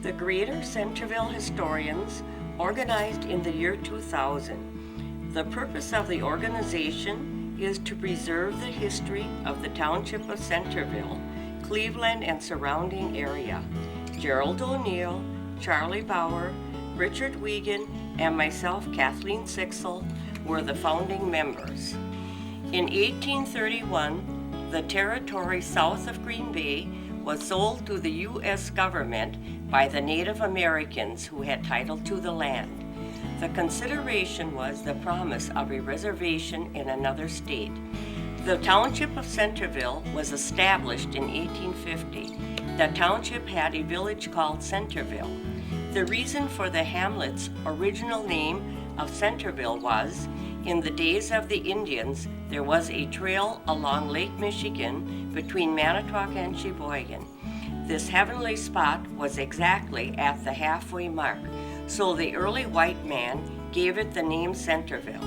The Greater Centerville Historians organized in the year 2000. The purpose of the organization is to preserve the history of the Township of Centerville, Cleveland and surrounding area. Gerald O'Neill, Charlie Bauer, Richard Wiegand, and myself, Kathleen Sixel, were the founding members. In 1831, the territory south of Green Bay was sold to the U.S. government by the Native Americans who had title to the land. The consideration was the promise of a reservation in another state. The Township of Centerville was established in 1850. The township had a village called Centerville. The reason for the hamlet's original name of Centerville was, in the days of the Indians, there was a trail along Lake Michigan between Manitowoc and Sheboygan. This heavenly spot was exactly at the halfway mark, so the early white man gave it the name Centerville.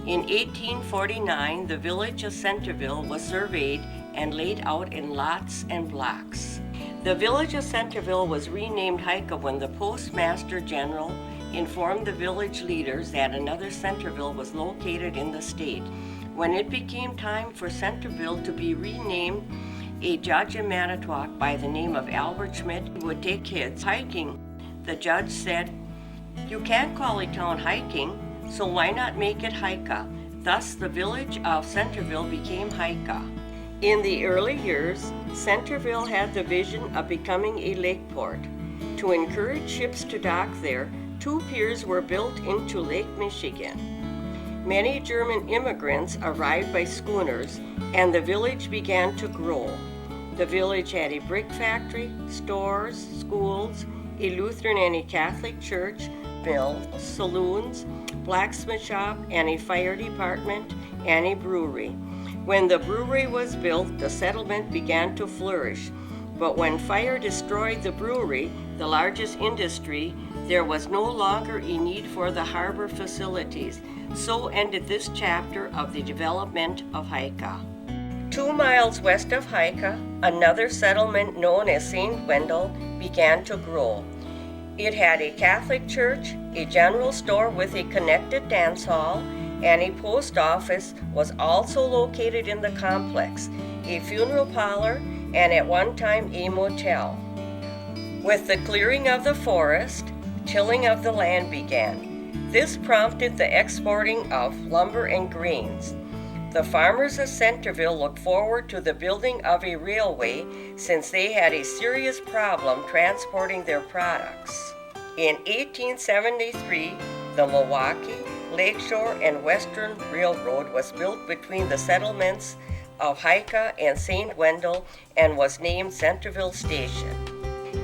In 1849, the village of Centerville was surveyed and laid out in lots and blocks. The village of Centerville was renamed Hika when the Postmaster General informed the village leaders that another Centerville was located in the state. When it became time for Centerville to be renamed, a judge in Manitowoc by the name of Albert Schmidt would take kids hiking. The judge said, "You can't call a town hiking, so why not make it Hika?" Thus the village of Centerville became Hika. In the early years, Centerville had the vision of becoming a lake port. To encourage ships to dock there, 2 piers were built into Lake Michigan. Many German immigrants arrived by schooners, and the village began to grow. The village had a brick factory, stores, schools, a Lutheran and a Catholic church, mills, saloons, blacksmith shop, and a fire department, and a brewery. When the brewery was built, the settlement began to flourish. But when fire destroyed the brewery, the largest industry, there was no longer a need for the harbor facilities. So ended this chapter of the development of Hika. 2 miles west of Hika, another settlement known as St. Wendel began to grow. It had a Catholic church, a general store with a connected dance hall, and a post office was also located in the complex, a funeral parlor, and at one time a motel. With the clearing of the forest, tilling of the land began. This prompted the exporting of lumber and grains. The farmers of Centerville looked forward to the building of a railway since they had a serious problem transporting their products. In 1873, the Milwaukee, Lakeshore, and Western Railroad was built between the settlements of Hika and St. Wendel and was named Centerville Station.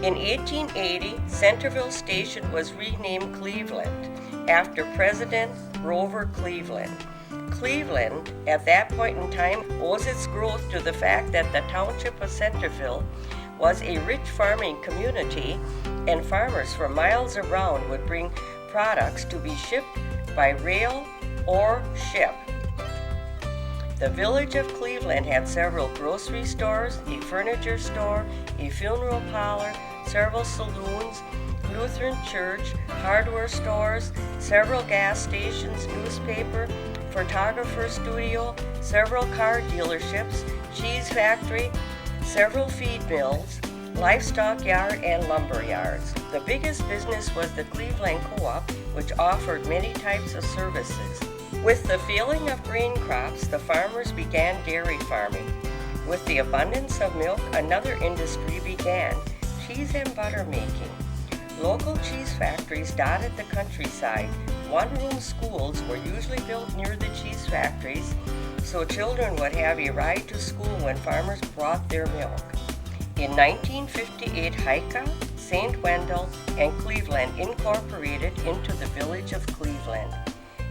In 1880, Centerville Station was renamed Cleveland after President Grover Cleveland. Cleveland, at that point in time, owes its growth to the fact that the Township of Centerville was a rich farming community, and farmers for miles around would bring products to be shipped by rail or ship. The village of Cleveland had several grocery stores, a furniture store, a funeral parlor, several saloons, Lutheran church, hardware stores, several gas stations, newspaper, photographer studio, several car dealerships, cheese factory, several feed mills, livestock yard, and lumber yards. The biggest business was the Cleveland Co-op, which offered many types of services. With the failing of grain crops, the farmers began dairy farming. With the abundance of milk, another industry began, cheese and butter making. Local cheese factories dotted the countryside. One-room schools were usually built near the cheese factories, so children would have a ride to school when farmers brought their milk. In 1958, Hika, St. Wendel, and Cleveland incorporated into the village of Cleveland.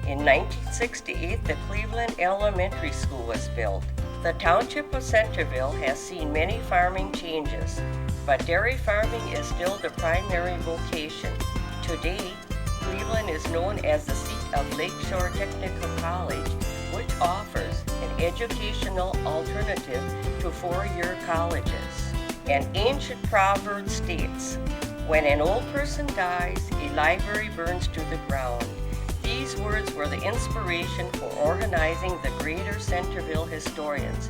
In 1968, the Cleveland Elementary School was built. The Township of Centerville has seen many farming changes, but dairy farming is still the primary vocation. Today, Cleveland is known as the seat of Lakeshore Technical College, which offers an educational alternative to 4-year colleges. An ancient proverb states, When an old person dies, a library burns to the ground. These words were the inspiration for organizing the Greater Centerville Historians.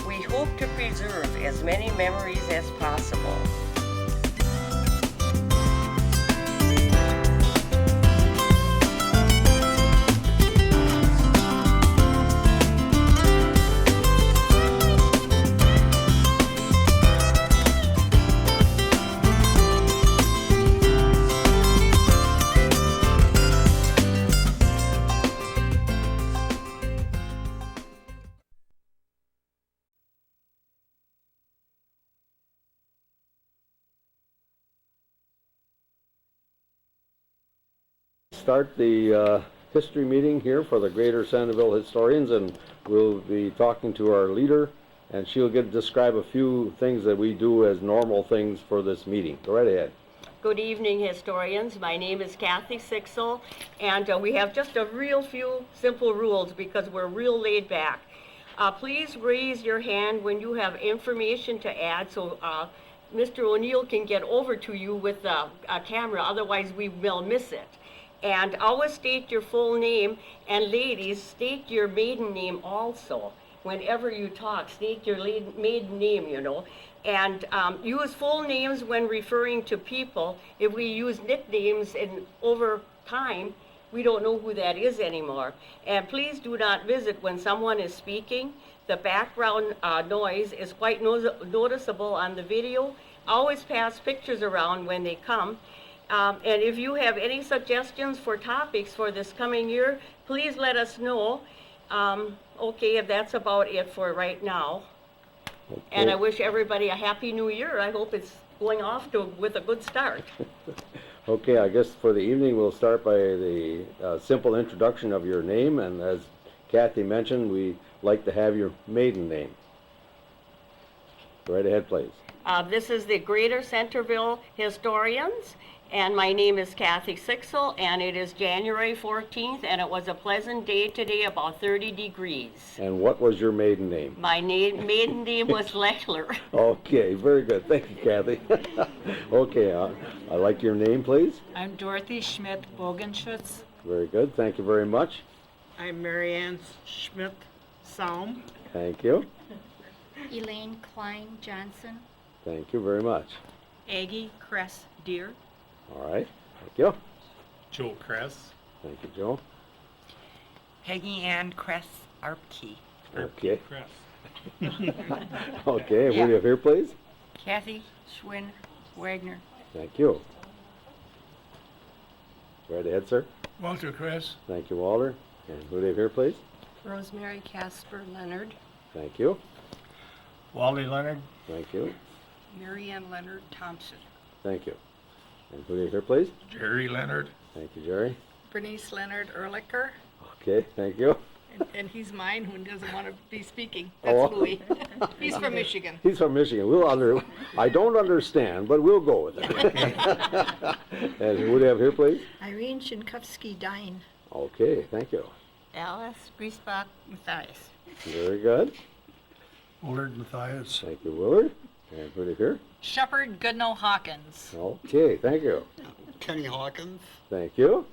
We hope to preserve as many memories as possible. Start the history meeting here for the Greater Centerville Historians, and we'll be talking to our leader, and she'll describe a few things that we do as normal things for this meeting. Go right ahead. Good evening, historians. My name is Kathy Sixel, and we have just a real few simple rules because we're real laid back. Please raise your hand when you have information to add so Mr. O'Neill can get over to you with a camera, otherwise we will miss it. And always state your full name, and ladies, state your maiden name also. Whenever you talk, state your maiden name, you know. And use full names when referring to people. If we use nicknames and over time, we don't know who that is anymore. And please do not visit when someone is speaking. The background noise is quite noticeable on the video. Always pass pictures around when they come. And if you have any suggestions for topics for this coming year, please let us know. Okay, that's about it for right now. Okay. And I wish everybody a happy new year. I hope it's going off with a good start. Okay, I guess for the evening we'll start by the simple introduction of your name, and as Kathy mentioned, we like to have your maiden name. Go right ahead, please. This is the Greater Centerville Historians. And my name is Kathy Sixel, and it is January 14th, and it was a pleasant day today, about 30 degrees. And what was your maiden name? My maiden name was Lechler. Okay, very good. Thank you, Kathy. Okay, I'd like your name, please. I'm Dorothy Schmidt Bogenschutz. Very good. Thank you very much. I'm Marianne Schmidt Saum. Thank you. Elaine Klein Johnson. Thank you very much. Aggie Kress Deer. All right. Thank you. Joe Kress. Thank you, Joe. Peggy Ann Kress Arpkey. Okay. Kress. Okay, will you have here, please? Kathy Schwinn Wagner. Thank you. Right ahead, sir. Walter Kress. Thank you, Walter. And who do you have here, please? Rosemary Casper Leonard. Thank you. Wally Leonard. Thank you. Marianne Leonard Thompson. Thank you. And who do you have here, please? Jerry Leonard. Thank you, Jerry. Bernice Leonard Ehrlicher. Okay, thank you. And he's mine who doesn't want to be speaking. Oh. That's Louis. He's from Michigan. He's from Michigan. I don't understand, but we'll go with it. And who do you have here, please? Irene Shinkowski Dine. Okay, thank you. Alice Griesbach Matthias. Very good. Willard Matthias. Thank you, Willard. And who do you hear? Shepard Goodnow Hawkins. Okay, thank you. Kenny Hawkins. Thank you.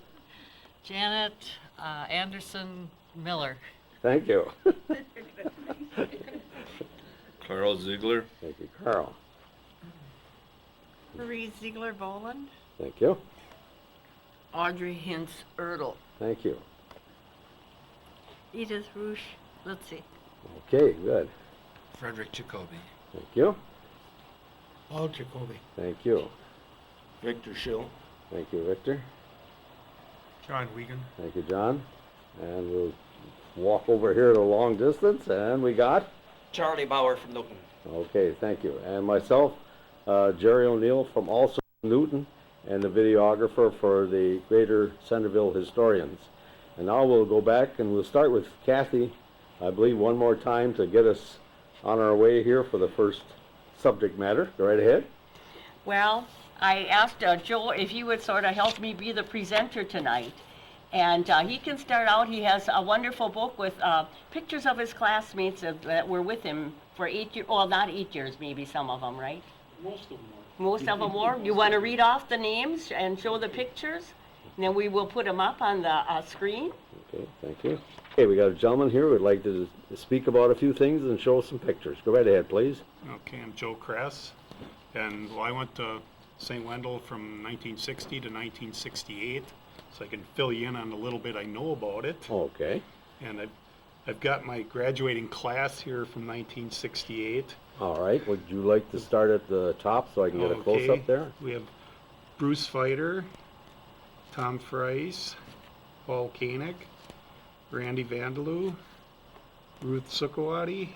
Janet Anderson Miller. Thank you. Carl Ziegler. Thank you, Carl. Marie Ziegler Boland. Thank you. Audrey Hintz Erdl. Thank you. Edith Roosh Lutzy. Okay, good. Frederick Jacoby. Thank you. Paul Jacoby. Thank you. Victor Schill. Thank you, Victor. John Wiegand. Thank you, John. And we'll walk over here at a long distance, and we got? Charlie Bauer from Newton. Okay, thank you. And myself, Jerry O'Neill from also Newton, and the videographer for the Greater Centerville Historians. And now we'll go back and we'll start with Kathy, I believe, one more time to get us on our way here for the first subject matter. Go right ahead. Well, I asked Joe if he would sort of help me be the presenter tonight. And he can start out. He has a wonderful book with pictures of his classmates that were with him for 8 years. Well, not 8 years, maybe some of them, right? Most of them Most of them were. You want to read off the names and show the pictures? And then we will put them up on the screen. Okay, thank you. Okay, we got a gentleman here who would like to speak about a few things and show some pictures. Go right ahead, please. Okay, I'm Joe Kress, and I went to St. Wendel from 1960 to 1968, so I can fill you in on a little bit I know about it. Okay, And I've got my graduating class here from 1968. all right. Would you like to start at the top so I can get a close-up Okay, there? we have Bruce Fighter, Tom Fries, Paul Koenig, Randy Vandeloo, Ruth Sukowati,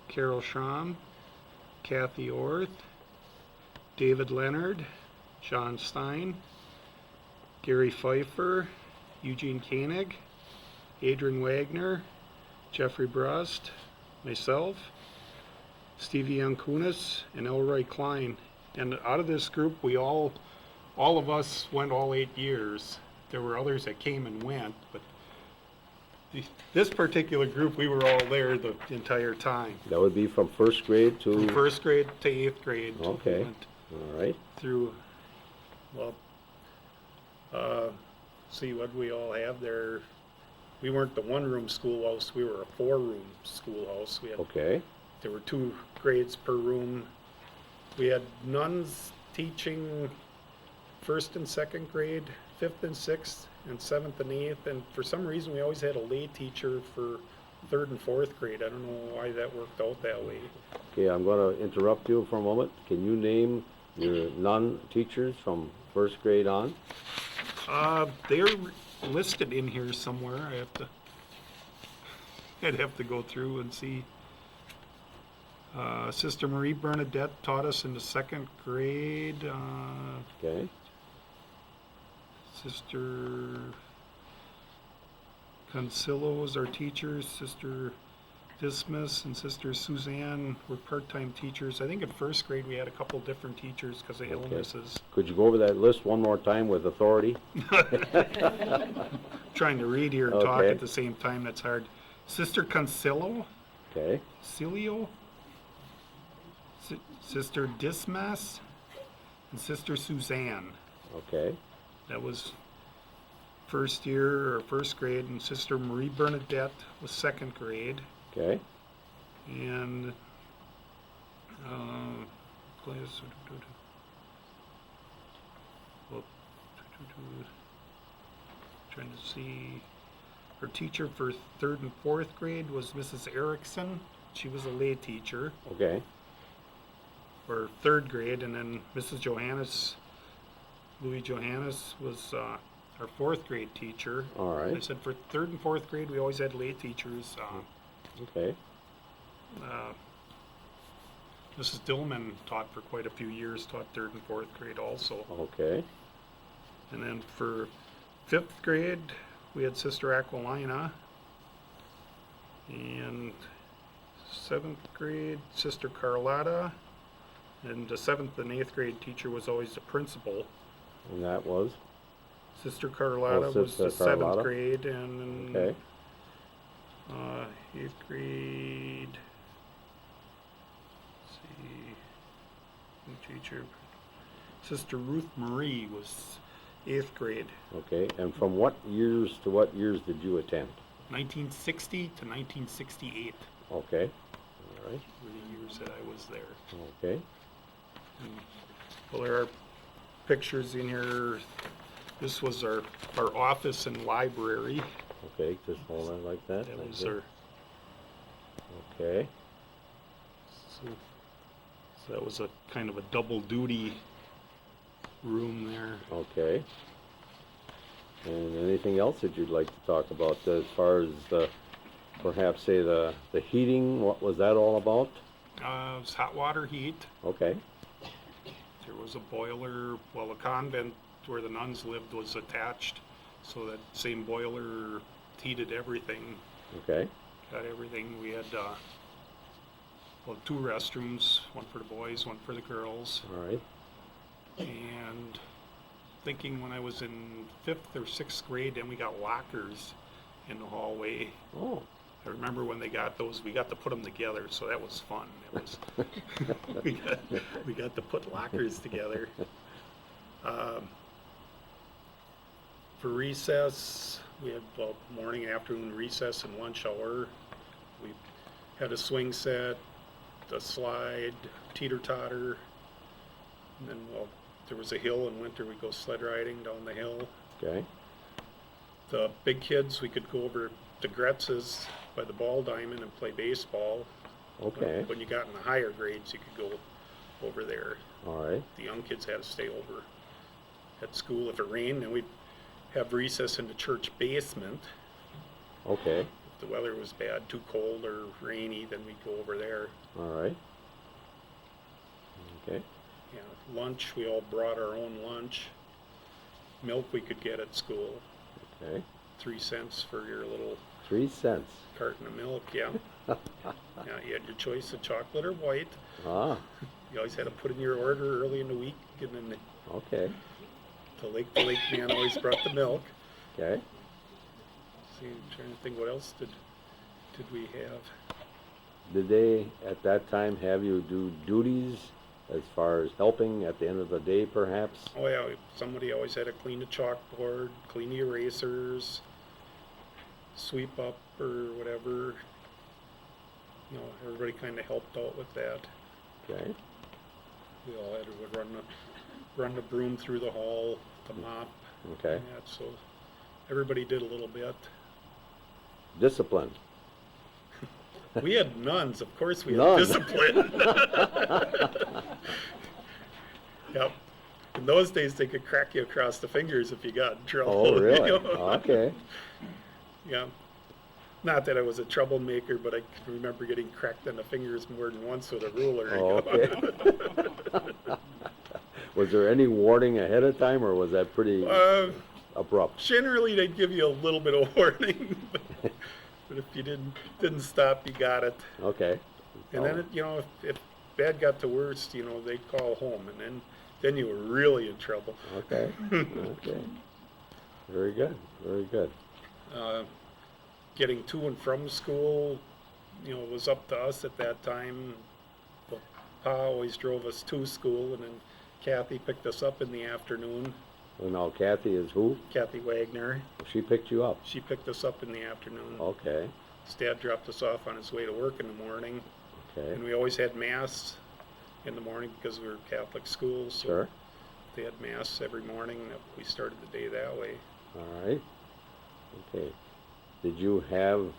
Carol Schramm, Kathy Orth, David Leonard, John Stein, Gary Pfeiffer, Eugene Koenig, Adrian Wagner, Jeffrey Brust, myself, Stevie Yankunis, and Elroy Klein. And out of this group, all of us went all 8 years. There were others that came and went, but this particular group, we were all there the entire time. That would be from first grade to... From first grade to 8th grade. Okay. We went All right, through, well, see what we all have there. We weren't the one-room schoolhouse, we were a 4-room schoolhouse. We had, okay, there were 2 grades per room. We had nuns teaching 1st and 2nd grade, 5th and 6th, and 7th and 8th, and for some reason we always had a lay teacher for 3rd and 4th grade. I don't know why that worked out that way. okay, I'm going to interrupt you for a moment. Can you name your non-teachers from first grade on? They're listed in here somewhere. I'd have to go through and see. Sister Marie Bernadette taught us in the 2nd grade. Okay, Sister Consillo was our teacher. Sister Dismas and Sister Suzanne were part-time teachers. I think in 1st grade we had a couple different teachers because of illnesses. could you go over that list one more time with authority? Trying to read here and talk Okay. at the same time, that's hard. Sister Consillo, Okay, Cilio, Sister Dismas, and Sister Suzanne. okay, That was 1st year or 1st grade, and Sister Marie Bernadette was 2nd grade. okay, And trying to see, her teacher for 3rd and 4th grade was Mrs. Erickson. She was a lay teacher okay, for 3rd grade, and then Mrs. Johannes, Louis Johannes, was our 4th grade teacher. all I right, said for 3rd and 4th grade we always had lay teachers. okay, Mrs. Dillman taught for quite a few years, taught 3rd and 4th grade also. okay, And then for 5th grade, we had Sister Aquilina. And 7th grade, Sister Carlotta. And the 7th and 8th grade teacher was always the principal. and that was, Sister Carlotta Oh, was the Sister 7th Carlotta. grade, and okay, 8th grade, let's see, new teacher, Sister Ruth Marie was 8th grade, okay, and from what years to what years did you attend? 1960 to 1968 Okay, all right, were the years that I was there. okay, And, well, there are pictures in here. This was our office and library. okay, just hold on like that. That like was this. our, Okay, so that was a kind of a double duty room there. okay. And anything else that you'd like to talk about as far as perhaps say the heating, what was that all about? It was hot water heat. Okay, There was a boiler, well, the convent where the nuns lived was attached, so that same boiler heated everything, okay, got everything. We had, well, 2 restrooms, one for the boys, one for the girls. all right, And thinking when I was in 5th or 6th grade, then we got lockers in the hallway. oh, I remember when they got those, we got to put them together, so that was fun. It was, we got to put lockers together. For recess, we had morning, afternoon recess, and lunch hour. We had a swing set, a slide, teeter-totter, and then, there was a hill in winter, we'd go sled riding down the hill. Okay, The big kids, we could go over to Gretz's by the ball diamond and play baseball. okay, When you got in the higher grades, you could go over there. all right, The young kids had to stay over at school if it rained, and we'd have recess in the church basement. okay, If the weather was bad, too cold or rainy, then we'd go over there. all right. Okay, Yeah, lunch, we all brought our own lunch. Milk we could get at school, okay. 3 cents for your little 3 cents. carton of milk, yeah. Yeah, you had your choice of chocolate or white. Ah, You always had to put in your order early in the week, and then okay, the lake man always brought the milk. okay. See, I'm trying to think what else did we have? Did they, at that time, have you do duties as far as helping at the end of the day, perhaps? Oh yeah, somebody always had to clean the chalkboard, clean the erasers, sweep up or whatever. You know, everybody kind of helped out with that. Okay, We all had to run the broom through the hall, to mop. okay. And that, so everybody did a little bit. Discipline. We had nuns, of course we had Nuns. discipline. Yep. In those days, they could crack you across the fingers if you got in trouble. Oh, really? You know? Okay, Yeah. Not that I was a troublemaker, but I can remember getting cracked on the fingers more than once with a ruler. oh, okay. Was there any warning ahead of time, or was that pretty abrupt? Generally, they'd give you a little bit of warning, but if you didn't stop, you got it. Okay. And then, you know, if bad got to worst, you know, they'd call home, and then you were really in trouble. Okay, okay. Very good, very good. Getting to and from school, you know, was up to us at that time. Well, Pa always drove us to school, and then Kathy picked us up in the afternoon. Well, now Kathy is who? Kathy Wagner. She picked you up. She picked us up in the afternoon. Okay, Dad dropped us off on his way to work in the morning. okay, And we always had mass in the morning because we were Catholic schools. So sure, they had mass every morning. We started the day that way. all right, okay. Did you have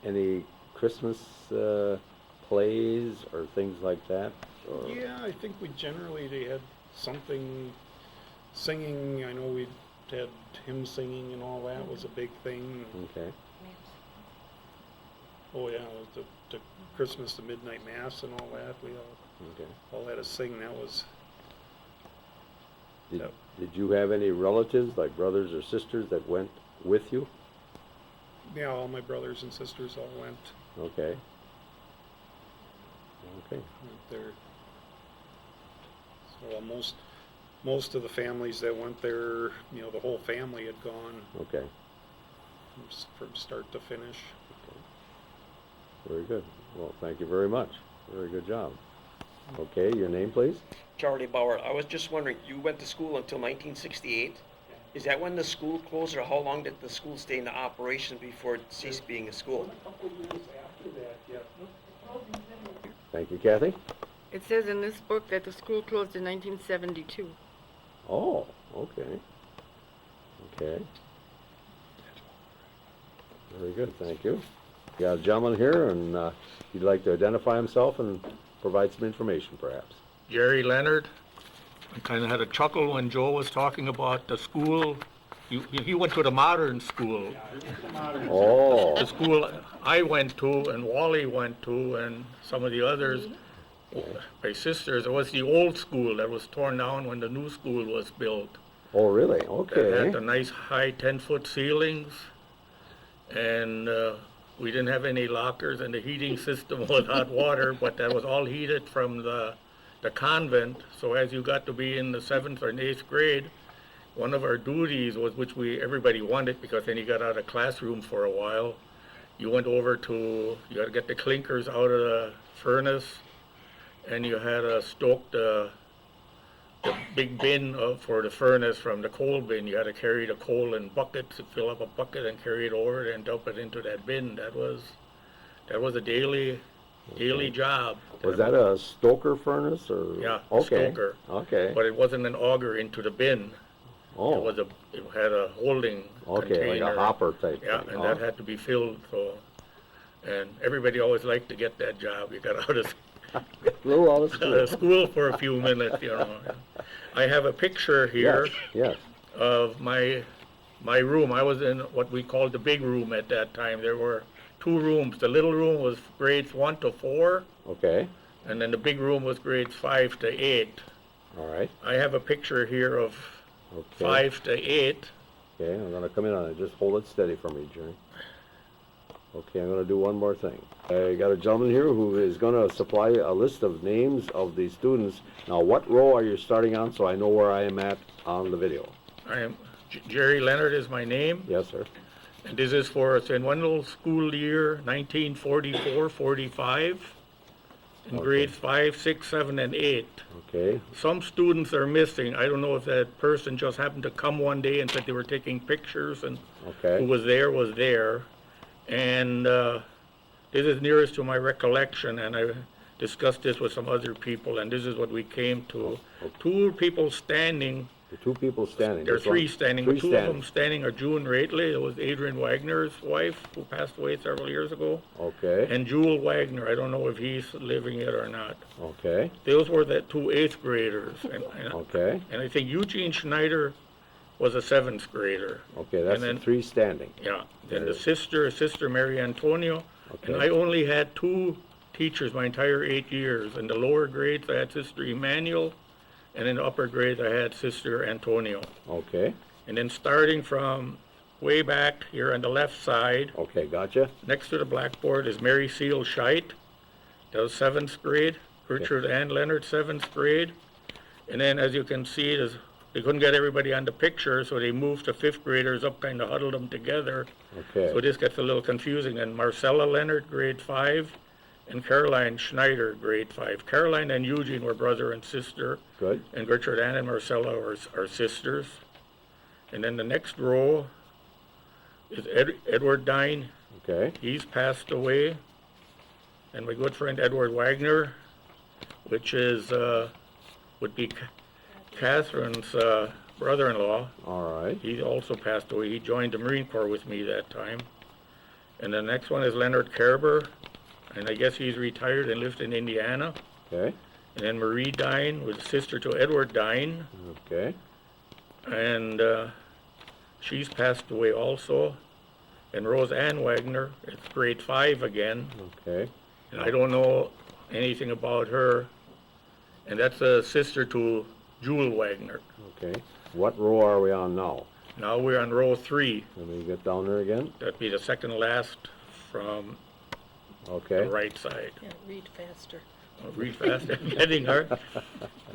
any Christmas plays or things like that? Or- Yeah, I think they had something singing. I know we had hymn singing and all that was a big thing. Okay, Oh yeah, the Christmas, the midnight mass and all that. We okay. all had to sing. That was Did, Yep. did you have any relatives, like brothers or sisters, that went with you? yeah. All my brothers and sisters all went Okay. Okay, there. So most of the families that went there, you know, the whole family had gone okay, from start to finish. very good. Well, thank you very much. Very good job. Okay, your name, please? Charlie Bauer, I was just wondering, you went to school until 1968? Is that when the school closed, or how long did the school stay in operation before it ceased being a school? A couple years after that, yeah. Thank you, Kathy. It says in this book that the school closed in 1972. Oh, okay. Okay. Very good, thank you. We got a gentleman here, and he'd like to identify himself and provide some information, perhaps. Jerry Leonard. I kind of had a chuckle when Joe was talking about the school. He went to the modern school. Oh, The school I went to and Wally went to and some of the others, my sisters, it was the old school that was torn down when the new school was built. oh, really? It Okay. had the nice high 10-foot ceilings, and we didn't have any lockers, and the heating system was hot water, but that was all heated from the convent. So as you got to be in the 7th or 8th grade, one of our duties was, which everybody wanted, because then you got out of classroom for a while, you went over to, you had to get the clinkers out of the furnace, and you had to stoke the big bin for the furnace from the coal bin. You had to carry the coal in buckets, fill up a bucket and carry it over and dump it into that bin. That was a daily job. Was that a stoker furnace or? Yeah, Okay. stoker. Okay. But it wasn't an auger into the bin. Oh. It had a holding Okay, container. like a hopper type Yeah, thing. and that had to be filled. So, and everybody always liked to get that job. You got out of A little out of school. school for a few minutes, you know. I have a picture here Yes. of my room. I was in what we called the big room at that time. There were 2 rooms. The little room was grades 1 to 4, Okay. and then the big room was grades 5 to 8. All right. I have a picture here of Okay. 5 to 8. Okay, I'm gonna come in on it. Just hold it steady for me, Jerry. Okay, I'm gonna do one more thing. I got a gentleman here who is gonna supply a list of names of the students. Now, what row are you starting on, so I know where I am at on the video? I am Jerry Leonard is my name, Yes, sir. and this is for St. Wendel school year 1944-45 in Okay. grades 5, 6, 7, and 8. Okay, Some students are missing. I don't know if that person just happened to come one day and said they were taking pictures, and who okay, was there. And this is nearest to my recollection, and I discussed this with some other people, and this is what we came to. Okay. 2 people standing. the 2 people standing. There are This one- 3 standing, but 3 2 of them standing are June Rately, it was Adrian Wagner's wife, who passed away several years ago, Okay, and Jewel Wagner. I don't know if he's living yet or not. okay, Those were the 2 8th graders, okay, and I think Eugene Schneider was a 7th grader. okay, that's And the then- 3 standing. Yeah, then the Okay. Sister Mary Antonio, and I Okay, only had 2 teachers my entire 8 years. In the lower grades, I had Sister Emmanuel, and in the upper grades, I had Sister Antonio. okay, And then starting from way back here on the left side, okay, gotcha. next to the blackboard is Mary Seal Scheit, that was 7th grade, Gertrude Ann Leonard, 7th grade. And then as you can see, they couldn't get everybody on the picture, so they moved the 5th graders up, kind of huddled them together. Okay, So this gets a little confusing. And Marcella Leonard, grade 5, and Caroline Schneider, grade 5. Caroline and Eugene were brother and sister, good, and Gertrude Ann and Marcella are sisters. And then the next row is Edward Dine. okay, He's passed away. And my good friend Edward Wagner, which is would be Catherine's brother-in-law. all right, He also passed away. He joined the Marine Corps with me that time. And the next one is Leonard Cariber, and I guess he's retired and lives in Indiana. okay, And then Marie Dine was sister to Edward Dine, okay, and she's passed away also. And Rose Ann Wagner, it's grade 5 again, okay, and I don't know anything about her. And that's a sister to Jewel Wagner. okay. What row are we on now? Now we're on row 3. Let me get down there again. That'd be the second last from the Okay, right side. Yeah, read faster. I'll read fast, getting hard.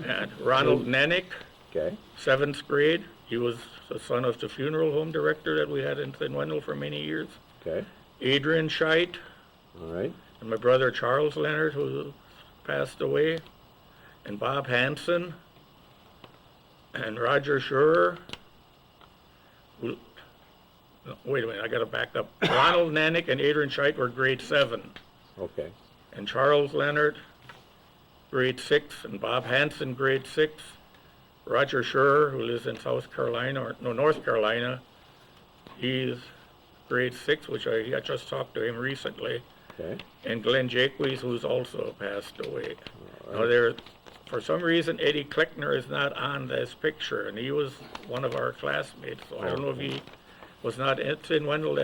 And Ronald Nanick, okay, 7th grade. He was the son of the funeral home director that we had in St. Wendel for many years. okay, Adrian Scheit, all right, and my brother Charles Leonard, who passed away, and Bob Hansen, and Roger Schurer. Who, no, wait a minute, I gotta back up. Ronald Nanick and Adrian Scheit were grade 7, okay, and Charles Leonard, grade 6, and Bob Hansen, grade 6. Roger Schurer, who lives in North Carolina, he's grade 6, which I just talked to him recently. okay, And Glenn Jaques, who's also passed away. all Now right, there, for some reason, Eddie Kleckner is not on this picture, and he was one of our classmates, so I don't know if he was not at St. Wendel,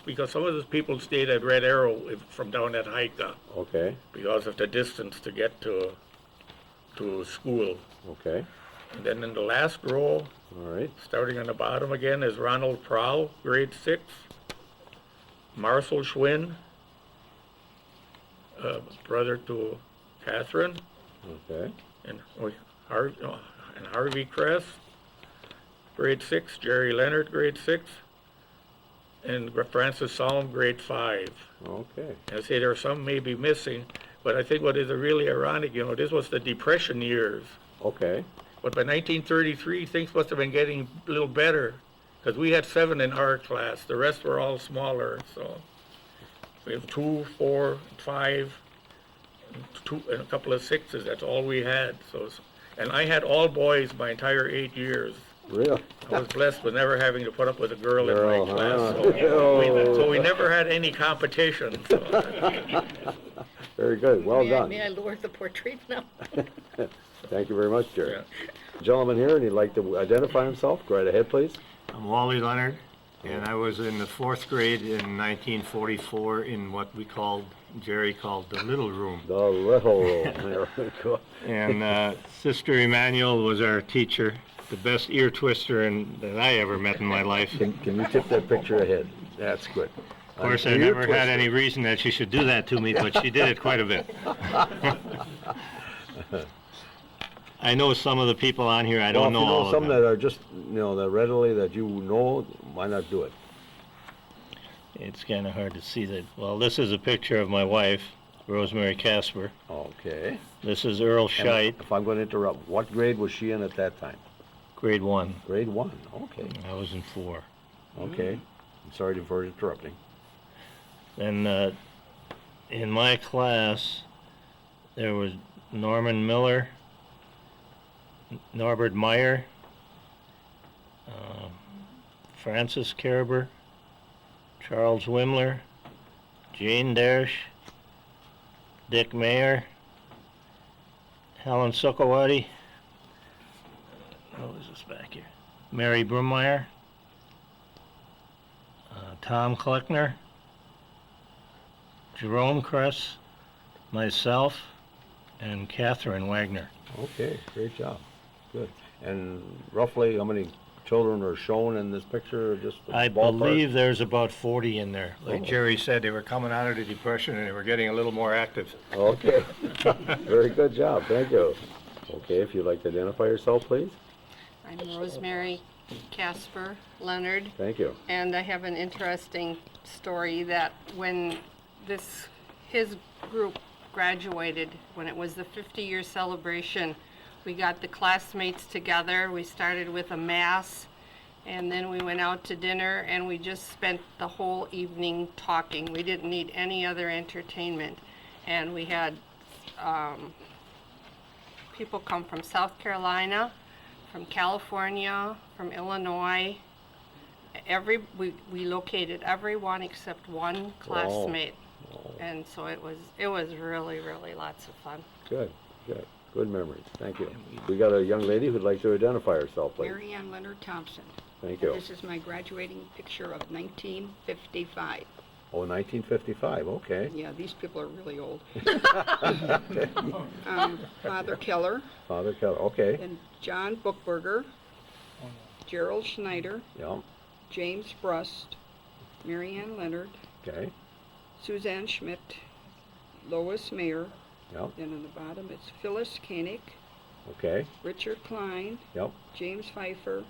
because some of those people stayed at Red Arrow from down at Hika okay, because of the distance to get to school. okay, And then in the last row, all right, starting on the bottom again, is Ronald Prowl, grade 6. Marcel Schwinn, brother to Catherine, okay, and Harvey Kress, grade 6. Jerry Leonard, grade 6. and Francis Solomon, grade 5. Okay. And I say there are some maybe missing, but I think what is really ironic, you know, this was the Depression years. Okay. But by 1933, things must have been getting a little better, because we had 7 in our class. The rest were all smaller, so we have 2, 4, 5, and 2, and a couple of 6s. That's all we had. And I had all boys my entire 8 years. Really? I was blessed with never having to put up with a girl in Girl, my class. huh? So we never had any competition. So. Very good. Well done. May I lower the portrait now? Thank you very much, Jerry. Yeah. Gentleman here, and he'd like to identify himself. Go right ahead, please. I'm Wally Leonard, and I was in the 4th grade in 1944 in what Jerry called the little room. The little room. There we go. And Sister Emanuel was our teacher, the best ear twister that I ever met in my life. Can you tip that picture ahead? That's good. Of course, I never had any reason that she should do that to me, but she did it quite a bit. I know some of the people on here, I don't know all of them. Some that are just, that readily that you know, why not do it? It's kind of hard to see that. Well, this is a picture of my wife, Rosemary Casper. Okay. This is Earl Scheit. If I'm going to interrupt, what grade was she in at that time? Grade 1. Grade 1, okay. I was in 4. Okay. I'm sorry for interrupting. And in my class, there was Norman Miller, Norbert Meyer, Francis Cariber, Charles Wimler, Jane Dersh, Dick Mayer, Helen Sukowati, what was this back here? Mary Brummeyer, Tom Kleckner, Jerome Kress, myself, and Catherine Wagner. Okay, great job. Good. And roughly how many children are shown in this picture? Just I believe there's about 40 in there. Like Jerry said, they were coming out of the Depression and they were getting a little more active. Okay. Very good job. Thank you. Okay, if you'd like to identify yourself, please. I'm Rosemary, Casper, Leonard. Thank you. And I have an interesting story that when his group graduated, when it was the 50-year celebration, we got the classmates together. We started with a mass, and then we went out to dinner, and we just spent the whole evening talking. We didn't need any other entertainment. And we had people come from South Carolina, from California, from Illinois. We located everyone except one classmate. And so it was really, really lots of fun. Good. Good memories. Thank you. We got a young lady who'd like to identify herself, please. Mary Ann Leonard Thompson. Thank you. This is my graduating picture of 1955. Oh, 1955. Okay. Yeah, these people are really old. Father Keller. Father Keller. Okay. And John Bookberger. Gerald Schneider. Yeah. James Brust. Mary Ann Leonard. Okay. Suzanne Schmidt. Lois Mayer. Yep. And on the bottom it's Phyllis Koenig. Okay. Richard Klein. Yep. James Pfeiffer.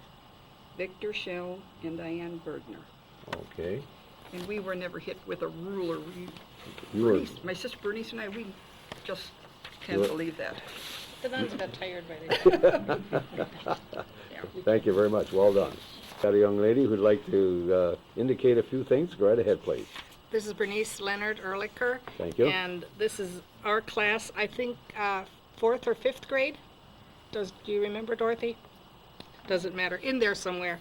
Victor Schell. And Diane Bergner. Okay. And we were never hit with a ruler. My sister Bernice and I, we just can't believe that. The nuns got tired by the Thank you very much. Well done. Got a young lady who'd like to indicate a few things. Go right ahead, please. This is Bernice Leonard Ehrlicher. Thank you. And this is our class, I think 4th or 5th grade. Do you remember, Dorothy? Doesn't matter. In there somewhere.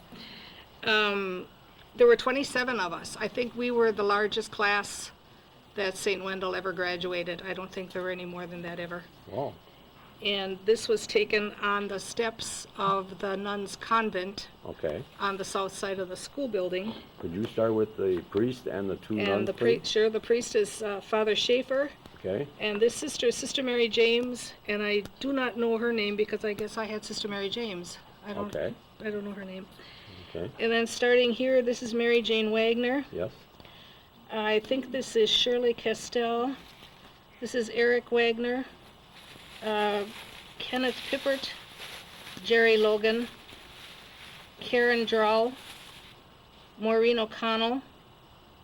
There were 27 of us. I think we were the largest class that St. Wendel ever graduated. I don't think there were any more than that ever. Wow. And this was taken on the steps of the nuns' convent. Okay. On the south side of the school building. Could you start with the priest and the two nuns, And the please? sure, the priest is Father Schaefer. Okay. And this sister is Sister Mary James, and I do not know her name because I guess I had Sister Mary James. I don't know her name. Okay. And then starting here, this is Mary Jane Wagner. Yes. I think this is Shirley Castell. This is Eric Wagner. Kenneth Pippert. Jerry Logan. Karen Drall. Maureen O'Connell.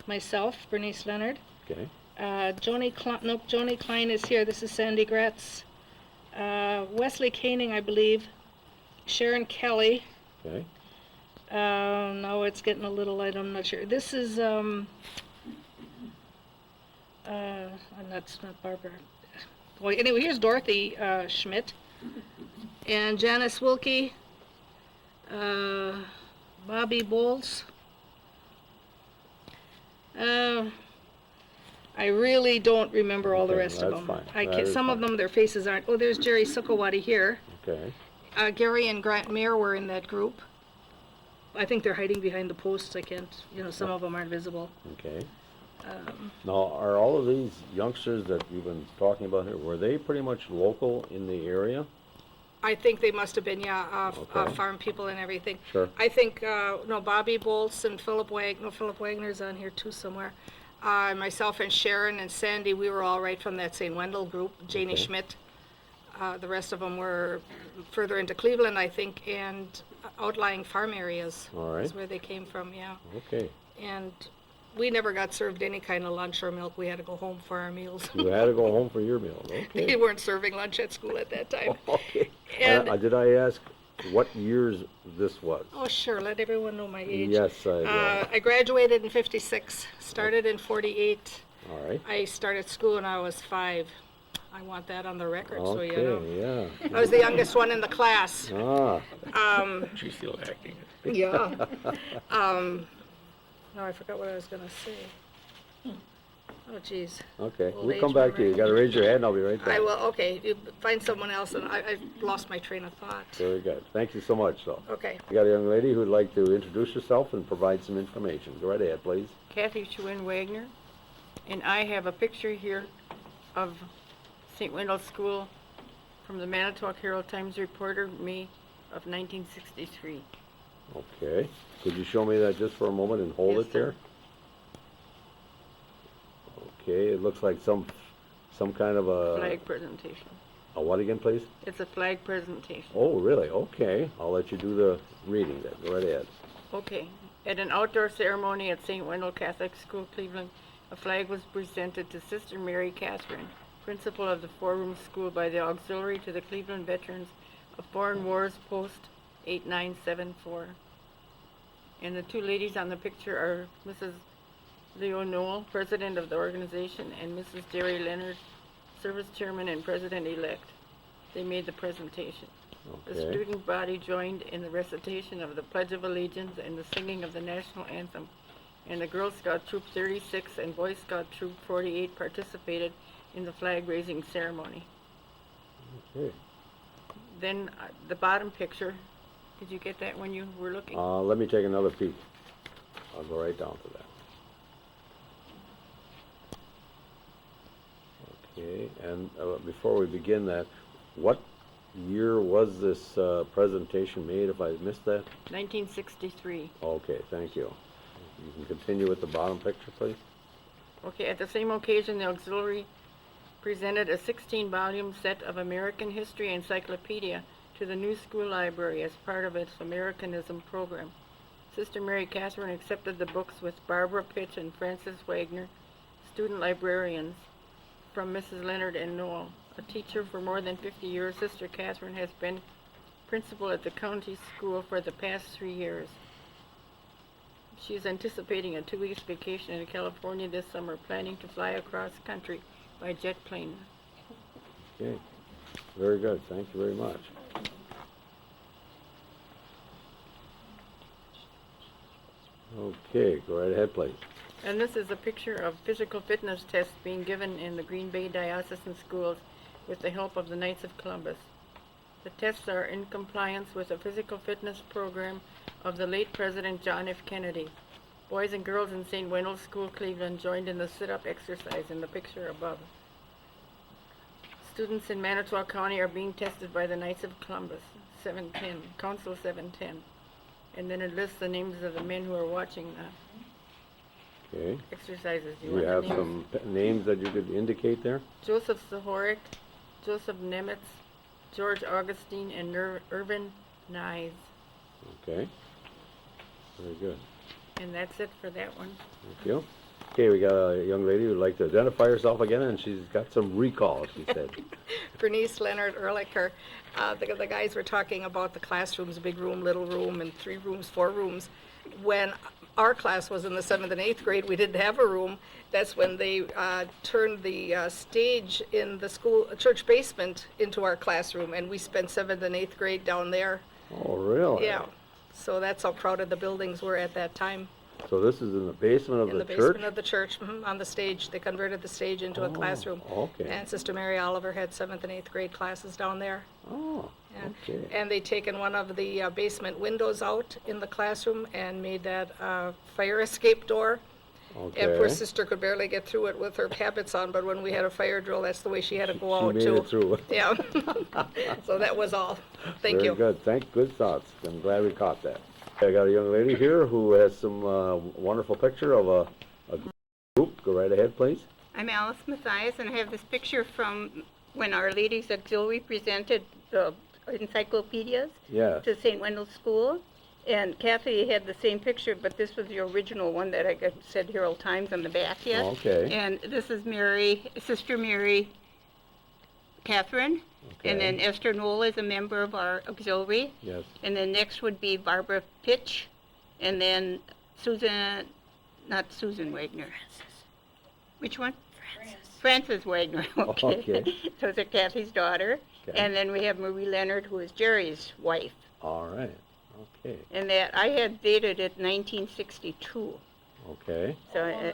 myself, Bernice Leonard. Okay, Joni Klein is here. This is Sandy Gretz. Wesley Koenig, I believe. Sharon Kelly. okay, Now it's getting a little light, I'm not sure. This is, and that's not Barbara. Well, anyway, here's Dorothy Schmidt. And Janice Wilkie. Bobby Bowles. I really don't remember all the Okay, rest of that's them. fine. That is Some of fine. them, their faces aren't. Oh, there's Jerry Sukowati here. okay, Gary and Grant Mayer were in that group. I think they're hiding behind the posts. I can't, some of them aren't visible. okay. Now, are all of these youngsters that you've been talking about here, were they pretty much local in the area? I think they must have been, Okay. farm people and everything. Sure. I think, Bobby Bolts and Philip Wagner's on here too somewhere. Myself and Sharon and Sandy, we were all right from that St. Wendel group. Janie Okay. Schmidt. The rest of them were further into Cleveland, I think, and outlying farm areas. All right. Is where they came from, yeah. Okay, And we never got served any kind of lunch or milk. We had to go home for our meals. you had to go home for your meal, They okay. weren't serving lunch at school at that time. Okay. And- Did I ask what years this was? Oh, sure, let everyone know my age. Yes, I will. I graduated in 56, started in 48. All right. I started school when I was 5. I want that on the record, so you know. Okay, yeah. I was the youngest one in the class. Ah, She's still acting. Yeah. No, I forgot what I was gonna say. Oh, geez. okay. Old We'll age come back to you. You gotta raise your hand and I'll be right back. I will, okay, you find someone else, and I lost my train of thought. Very good. Thank you so much, though. Okay. You got a young lady who'd like to introduce herself and provide some information. Go right ahead, please. Kathy Schwinn Wagner, and I have a picture here of St. Wendell School from the Manitowoc Herald Times Reporter, May of 1963. Okay. Could you show me that just for a moment and hold Yes, it there? Okay, it looks like some kind of Flag presentation. a what again, please? It's a flag presentation. Oh, really? Okay. I'll let you do the reading then. Go right ahead. Okay. At an outdoor ceremony at St. Wendell Catholic School, Cleveland, a flag was presented to Sister Mary Casper, principal of the four-room school, by the auxiliary to the Cleveland Veterans of Foreign Wars Post 8974. And the two ladies on the picture are Mrs. Leo Noel, president of the organization, and Mrs. Jerry Leonard, service chairman and president-elect. They made the presentation. The Okay. student body joined in the recitation of the Pledge of Allegiance and the singing of the national anthem, and the Girl Scout Troop 36 and Boy Scout Troop 48 participated in the flag-raising ceremony. Okay. Then the bottom picture, did you get that when you were looking? Let me take another peek. I'll go right down to that. Okay, and before we begin that, what year was this presentation made, if I missed that? 1963. Okay, thank you. You can continue with the bottom picture, please. Okay, at the same occasion, the auxiliary presented a 16-volume set of American History Encyclopedia to the new school library as part of its Americanism program. Sister Mary Casper accepted the books with Barbara Pitch and Frances Wagner, student librarians, from Mrs. Leonard and Noel. A teacher for more than 50 years, Sister Casper has been principal at the county school for the past 3 years. She is anticipating a 2-week vacation in California this summer, planning to fly across country by jet plane. Okay, very good. Thank you very much. Okay, go right ahead, please. And this is a picture of physical fitness tests being given in the Green Bay diocesan schools with the help of the Knights of Columbus. The tests are in compliance with the physical fitness program of the late President John F. Kennedy. Boys and girls in St. Wendell School, Cleveland, joined in the sit-up exercise in the picture above. Students in Manitowoc County are being tested by the Knights of Columbus, 710, Council 710. And then it lists the names of the men who are watching Okay. exercises. Do you have some names that you could indicate there? Joseph Zahorik, Joseph Nemitz, George Augustine, and Irvin Nyes. Okay. Very good. And that's it for that one. Thank you. Okay, we got a young lady who'd like to identify herself again, and she's got some recall, she said. Bernice Leonard Ehrlicher. The guys were talking about the classrooms, big room, little room, and 3 rooms, 4 rooms. When our class was in the 7th and 8th grade, we didn't have a room. That's when they turned the stage in the school church basement into our classroom, and we spent 7th and 8th grade down there. Oh, really? Yeah. So that's how crowded the buildings were at that time. So this is in the basement of In the the church? basement of the church, on the stage. They converted the stage into a classroom. Okay. And Sister Mary Oliver had 7th and 8th grade classes down there. Oh, Yeah. okay. And they taken one of the basement windows out in the classroom and made that fire escape door. And poor Okay. sister could barely get through it with her habits on, but when we had a fire drill, that's the way she had to go She out made too. it through. Yeah. So that was all. Thank you. Very good. Good thoughts. I'm glad we caught that. I got a young lady here who has some wonderful picture of a group. Go right ahead, please. I'm Alice Mathias, and I have this picture from when Our Lady's Auxiliary presented the encyclopedias Yes. to St. Wendel School. And Kathy had the same picture, but this was the original one that I got said Herald Times on the back yet. Okay. And this is Mary, Sister Mary Catherine. Okay. And then Esther Knoll is a member of our auxiliary. Yes. And then next would be Barbara Pitch. And then Susan, not Susan Wagner. Which one? Frances Wagner. Okay. Okay. So it's Kathy's daughter. Okay. And then we have Marie Leonard, who is Jerry's wife. All right. Okay. And that I had dated it 1962. Okay. So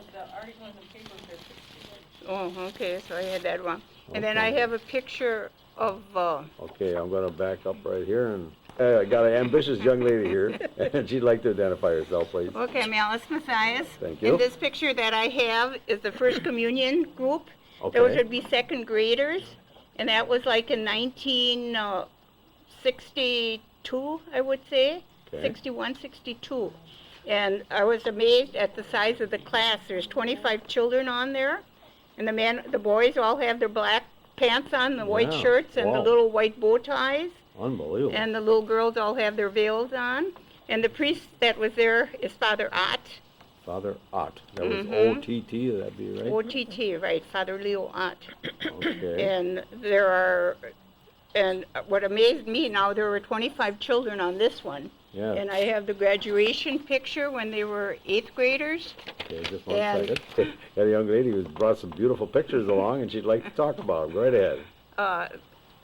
oh, okay. So I had that one. And then I Okay. have a picture of Okay, I'm going to back up right here, and I got an ambitious young lady here, and she'd like to identify herself, please. okay, I'm Alice Mathias. Thank you. And this picture that I have is the First Communion group. Okay. Those would be second graders. And that was like in 1962, I would say. Okay. 61, 62. And I was amazed at the size of the class. There's 25 children on there. And the boys all have their black pants on, the white Yeah. shirts, and the Wow. little white bow ties. Unbelievable. And the little girls all have their veils on. And the priest that was there is Father Ott. Father Ott. That was Mhm. O-T-T, would that be right? OTT, right, Father Leo Ott. Okay. And what amazed me, now there were 25 children on this one. Yeah. And I have the graduation picture when they were 8th graders. Okay, just one and- second. Got a young lady who's brought some beautiful pictures along, and she'd like to talk about them. Right ahead.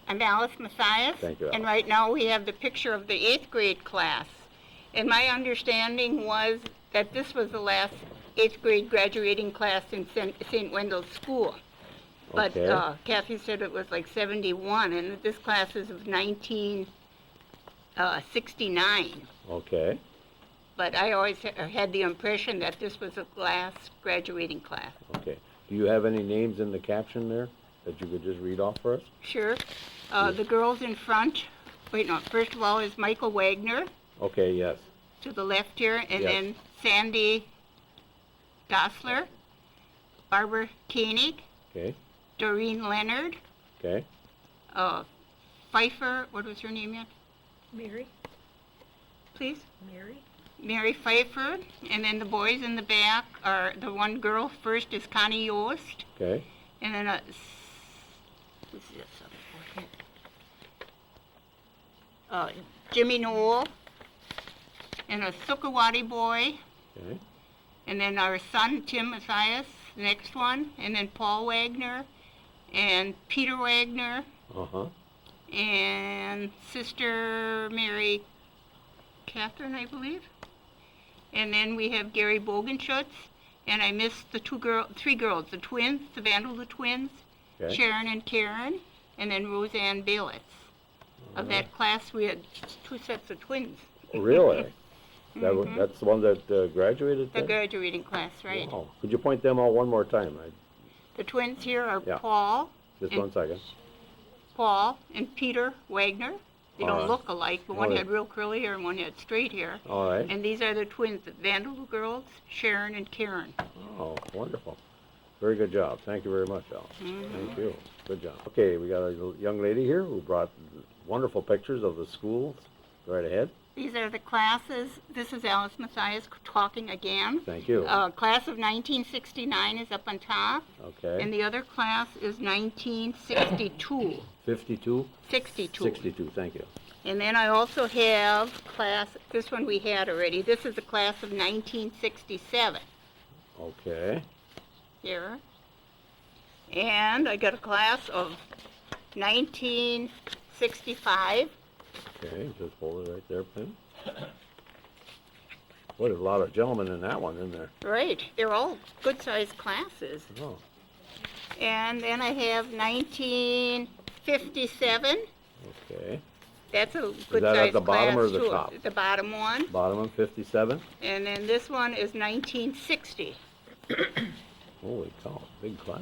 I'm Alice Mathias. Thank you, And Alice. right now we have the picture of the 8th grade class. And my understanding was that this was the last 8th grade graduating class in St. Wendel School. But Okay. Kathy said it was like 71, and this class is of 1969. Okay. But I always had the impression that this was the last graduating class. Okay. Do you have any names in the caption there that you could just read off for us? Sure. The girls in front, first of all is Michael Wagner Okay, yes. to the left here, and Yes. then Sandy Gossler, Barbara Koenig, Okay. Doreen Leonard, Okay. Pfeiffer, what was her name yet? Mary? Please? Mary? Mary Pfeiffer, and then the boys in the back are, the one girl first is Connie Yost, Okay. and then who's this? Jimmy Knoll, and a Sukkawati boy, Okay. and then our son Tim Mathias, the next one, and then Paul Wagner, and Peter Wagner, Uh-huh. and Sister Mary Catherine, I believe. And then we have Gary Bogenschutz, and I missed the three girls, the twins, the Vandal twins, Okay. Sharon and Karen, and then Roseanne Baylitz. Of that class, we had 2 sets of twins. Really? Mhm. That's the one that graduated The then? graduating class, right? Wow. Could you point them out one more time? The twins here are Yeah. Paul Just and one second. Peter Wagner. They All don't right. look alike, but All one right. had real curly hair and one had straight hair. All right. And these are the twins, the Vandal girls, Sharon and Karen. Oh, wonderful. Very good job. Thank you very much, Al. Mhm. Thank you. Good job. Okay, we got a young lady here who brought wonderful pictures of the schools. Go right ahead. These are the classes. This is Alice Mathias talking again. Thank you. Class of 1969 is up on top. Okay. And the other class is 1962. 52? 62. 62, thank you. And then I also have class, this one we had already. This is the class of 1967 Okay. here. And I got a class of 1965. Okay, just hold it right there, please. Boy, there's a lot of gentlemen in that one, isn't there? Right, they're all good-sized classes. Oh, And then I have 1957. okay. That's a Is that at good-sized the bottom or class, the too. top? The bottom one. Bottom of 57? And then this one is 1960. Holy cow, big class.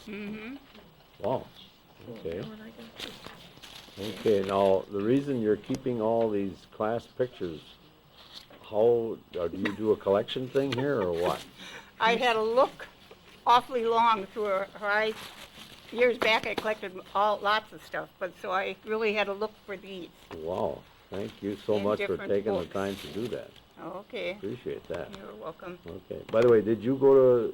Mm-hmm. Wow, okay. Okay, now, the reason you're keeping all these class pictures, do you do a collection thing here, or what? I had to look awfully long through years back I collected lots of stuff, but so I really had to look for these. Wow, thank you so In much for different taking the books. time to do that. Okay, Appreciate that. you're welcome. Okay, by the way, did you go to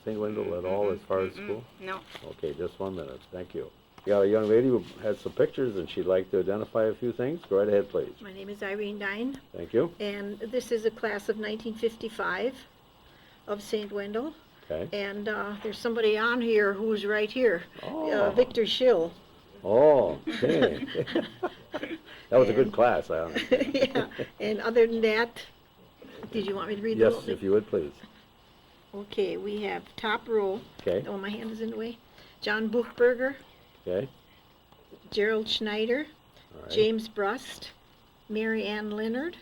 St. Wendel at all as far as school? No. Okay, just 1 minute, thank you. You got a young lady who has some pictures and she'd like to identify a few things. Go right ahead, please. My name is Irene Dine, Thank you. and this is a class of 1955 of St. Wendel. Okay. And there's somebody on here who's right here, Oh. Victor Schill. Oh, okay. That was a good class, I understand. Yeah, and other than that, did you want me to read the Yes, whole thing? if you would, please. Okay, we have top row. Okay. Oh, my hand is in the way. John Buchberger, Okay, Gerald Schneider, all right. James Brust, Mary Ann Leonard,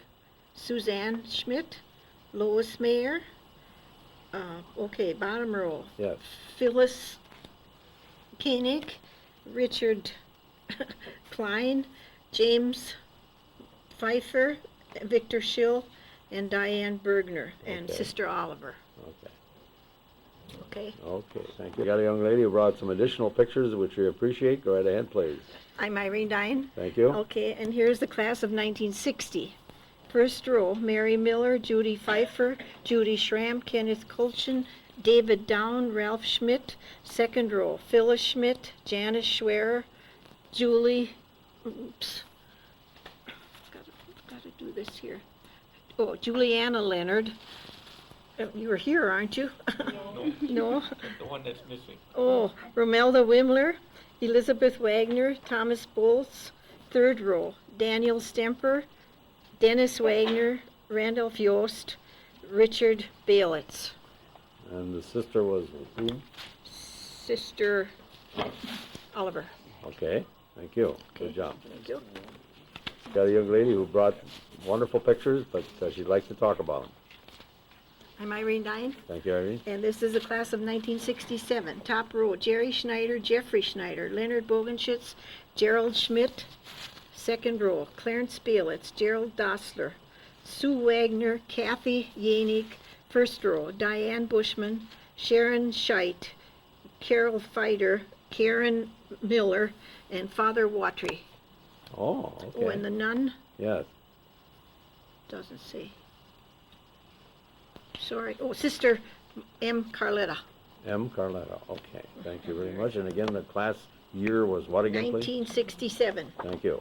Suzanne Schmidt, Lois Mayer. Okay, bottom row. Yes, Phyllis Koenig, Richard Klein, James Pfeiffer, Victor Schill, and Diane Bergner, and Okay. Sister Oliver. okay. Okay, Okay, thank you. Got a young lady who brought some additional pictures, which we appreciate. Go right ahead, please. I'm Irene Dine. Thank you. Okay, and here's the class of 1960. First row, Mary Miller, Judy Pfeiffer, Judy Schramm, Kenneth Kulchen, David Down, Ralph Schmidt. Second row, Phyllis Schmidt, Janice Schwerer, Julie, oops, gotta do this here. Oh, Juliana Leonard. You were here, aren't you? No? The one that's missing. Oh, Romelda Wimler, Elizabeth Wagner, Thomas Bolts. Third row, Daniel Stemper, Dennis Wagner, Randolph Yost, Richard Baelitz. And the sister was who? Sister Oliver. Okay, thank you. Good Okay, job. Thank you. Got a young lady who brought wonderful pictures, but she'd like to talk about them. I'm Irene Dine, Thank you, Irene. and this is a class of 1967. Top row, Jerry Schneider, Jeffrey Schneider, Leonard Bogenschutz, Gerald Schmidt. Second row, Clarence Baelitz, Gerald Dossler, Sue Wagner, Kathy Yanik. First row, Diane Bushman, Sharon Scheit, Carol Fider, Karen Miller, and Father Watry. Oh, Oh, and okay. the nun Yes, doesn't say. Sorry. Oh, Sister M. Carletta, M. Carletta. Okay, thank you very much. And again, the class year was what again, please? 1967. Thank you.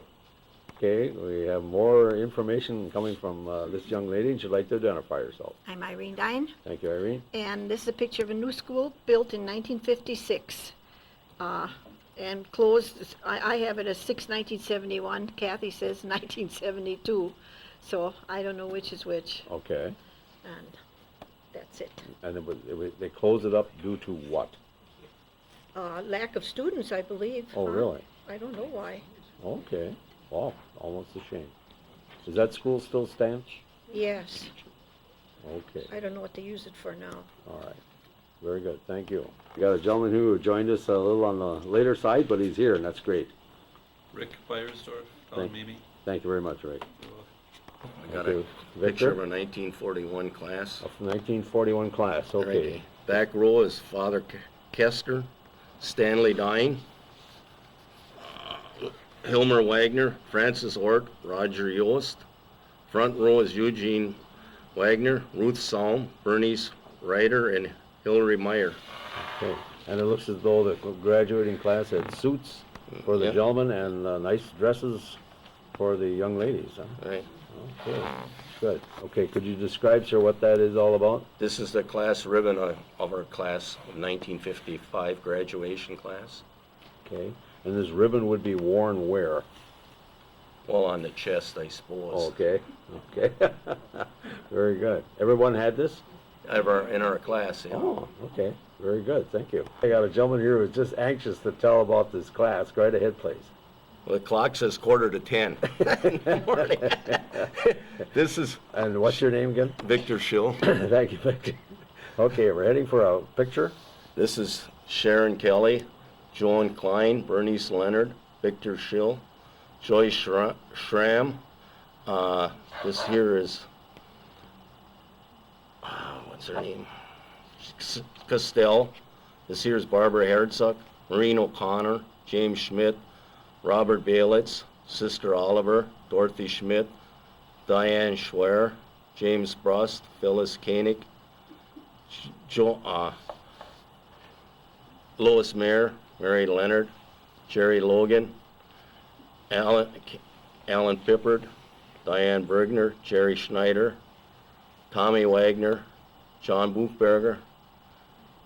Okay, we have more information coming from this young lady, and she'd like to identify herself. I'm Irene Dine, Thank you, Irene. and this is a picture of a new school built in 1956. And closed, I have it as 6/1971. Kathy says 1972. So I don't know which is which, Okay, and that's it. and they closed it up due to what? Lack of students, I believe. Oh, huh? really? I don't know why. Okay, wow, almost a shame. Does that school still stand? Yes, Okay, I don't know what they use it for now. all right. Very good, thank you. We got a gentleman who joined us a little on the later side, but he's here, and that's great. Rick Firestore, Thank- Mimi. Thank you very much, Rick. I got Okay, a picture of Victor? a 1941 class. Of 1941 class, okay. Right. Back row is Father Kester, Stanley Dine. Hilmer Wagner, Francis Ort, Roger Yost. Front row is Eugene Wagner, Ruth Salm, Bernice Ryder, and Hillary Meyer. Okay. And it looks as though the graduating class had suits for the Yep. gentlemen and nice dresses for the young ladies, huh? Right. Okay, good. Okay, could you describe, sir, what that is all about? This is the class ribbon of our class of 1955 graduation class. Okay, and this ribbon would be worn where? Well, on the chest, I suppose. Okay, okay. Very good. Everyone had this? In our class, yeah. Oh, okay. Very good. Thank you. I got a gentleman here who's just anxious to tell about this class. Go right ahead, please. Well, the clock says 9:45 in the morning. This is... And what's your name again? Victor Schill. Thank you, Victor. Okay, we're heading for a picture. This is Sharon Kelly, Joan Klein, Bernice Leonard, Victor Schill, Joyce Schramm. This here is... what's her name? Castell. This here is Barbara Herzog, Maureen O'Connor, James Schmidt, Robert Baylitz, Sister Oliver, Dorothy Schmidt, Diane Schwer, James Brust, Phyllis Koenig, Lois Mayer, Mary Leonard, Jerry Logan, Alan Pippard, Diane Bergner, Jerry Schneider, Tommy Wagner, John Buchberger.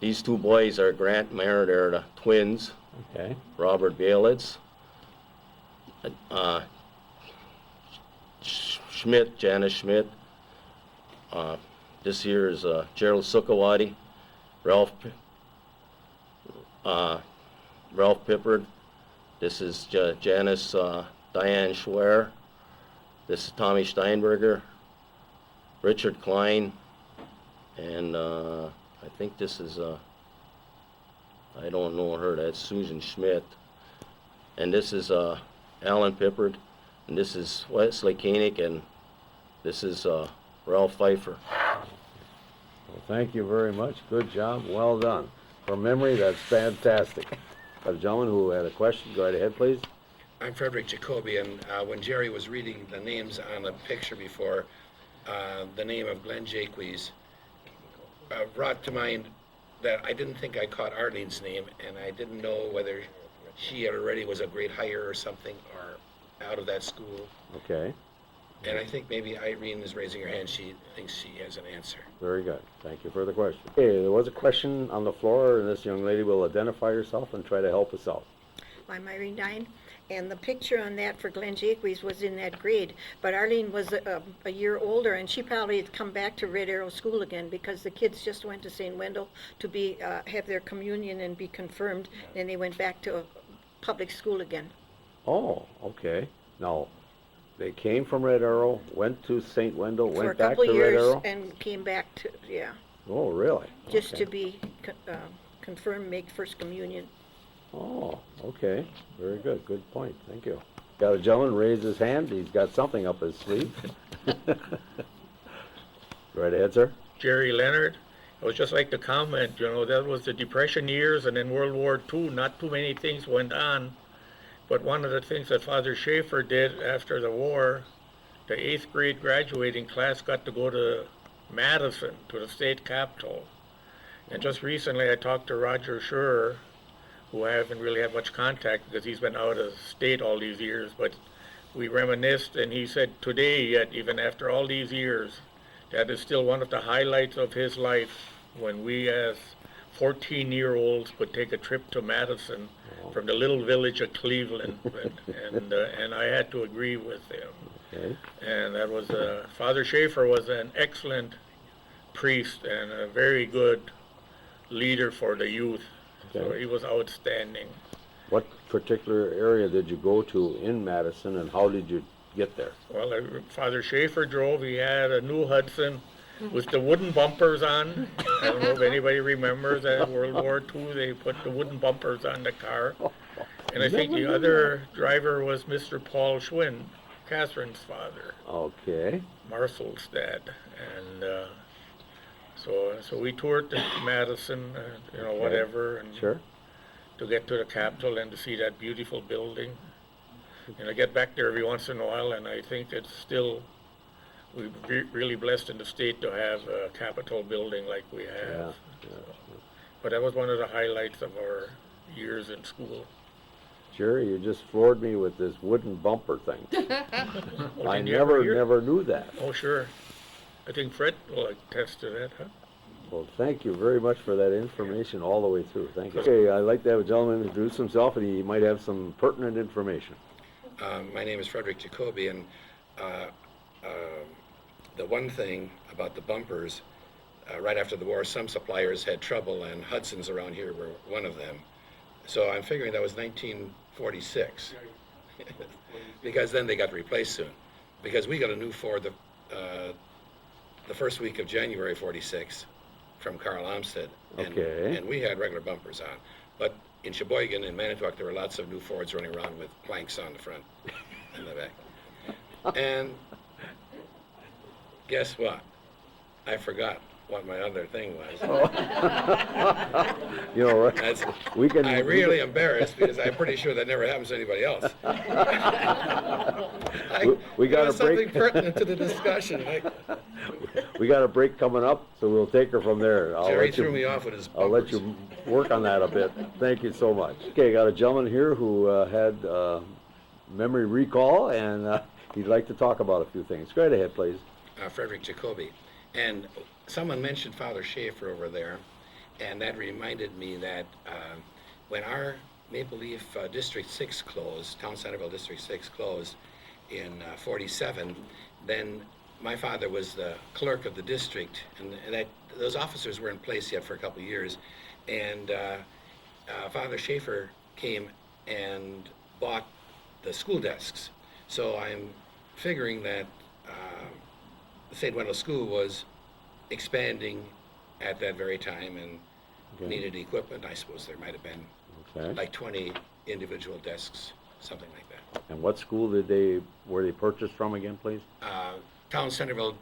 These two boys are Grant and Mayer, they're the twins. Okay. Robert Baylitz, Schmidt, Janice Schmidt. This here is Gerald Sukawati, Ralph Pippard. This is Janice Diane Schwer. This is Tommy Steinberger, Richard Klein, and I think this is I don't know her. That's Susan Schmidt. And this is Alan Pippard, and this is Wesley Koenig, and this is Ralph Pfeiffer. Well, thank you very much. Good job. Well done. From memory, that's fantastic. A gentleman who had a question, go right ahead, please. I'm Frederick Jacoby, and when Jerry was reading the names on the picture before, the name of Glenn Jaques brought to mind that I didn't think I caught Arlene's name, and I didn't know whether she already was a grade higher or something, or out of that school. Okay. And I think maybe Irene is raising her hand. She thinks she has an answer. Very good. Thank you for the question. Okay, there was a question on the floor, and this young lady will identify herself and try to help us out. I'm Irene Dine, and the picture on that for Glenn Jaques was in that grade. But Arlene was a year older, and she probably had come back to Red Arrow School again because the kids just went to St. Wendel to be have their communion and be confirmed. Then they went back to a public school again. Oh, okay. Now, they came from Red Arrow, went to St. Wendel, For a went back couple to Red years Arrow? and came back to, yeah, Oh, really? just Okay. to be confirmed, make first communion. Oh, okay. Very good. Good point. Thank you. Got a gentleman raise his hand. He's got something up his sleeve. Right ahead, sir. Jerry Leonard. I would just like to comment, that was the Depression years, and in World War II, not too many things went on. But one of the things that Father Schaefer did after the war, the 8th grade graduating class got to go to Madison, to the state capitol. And just recently I talked to Roger Schurer, who I haven't really had much contact because he's been out of state all these years, but we reminisced, and he said today, yet even after all these years, that is still one of the highlights of his life, when we as 14-year-olds could take a trip to Madison from the little village of Cleveland, and I had to agree with him. Okay. And that was Father Schaefer was an excellent priest and a very good leader for the youth. So Okay. he was outstanding. What particular area did you go to in Madison, and how did you get there? Well, Father Schaefer drove. He had a new Hudson with the wooden bumpers on. I don't know if anybody remembers that in World War II, they put the wooden bumpers on the car. And I think the other driver was Mr. Paul Schwinn, Catherine's father, Okay. Marcel's dad. And so we toured to Madison, whatever, and Sure. to get to the Capitol and to see that beautiful building. And I get back there every once in a while, and I think it's still, we're really blessed in the state to have a Capitol building like we have. But that was one of the highlights of our years in school. Jerry, you just floored me with this wooden bumper thing. Well, I didn't you ever hear? never knew that. Oh, sure. I think Fred will attest to that, huh? Well, thank you very much for that information all the way through. Thank you. Okay, I'd like to have a gentleman introduce himself, and he might have some pertinent information. My name is Frederick Jacoby, and the one thing about the bumpers, right after the war, some suppliers had trouble, and Hudson's around here were one of them. So I'm figuring that was 1946, because then they got replaced soon. Because we got a new Ford the first week of January '46 from Carl Amstead, and we had regular bumpers on. But in Sheboygan and Manitowoc, there were lots of new Fords running around with planks on the front and the back. And guess what? I forgot what my other thing was. You know, I'm really embarrassed because I'm pretty sure that never happens to anybody else. We got a something break. pertinent to the discussion. We got a break coming up, so we'll take her from there. Jerry threw me off with his bumpers. I'll let you work on that a bit. Thank you so much. Okay, got a gentleman here who had memory recall, and he'd like to talk about a few things. Go right ahead, please. Frederick Jacoby. And someone mentioned Father Schaefer over there, and that reminded me that when our Maple Leaf District 6 closed, Town Centerville District 6 closed in '47, then my father was the clerk of the district, and those officers were in place yet for a couple of years, and Father Schaefer came and bought the school desks. So I'm figuring that St. Wendel School was expanding at that very time and needed equipment. I suppose there might have been like 20 individual desks, something like that. And what school were they purchased from again, please? Town Centerville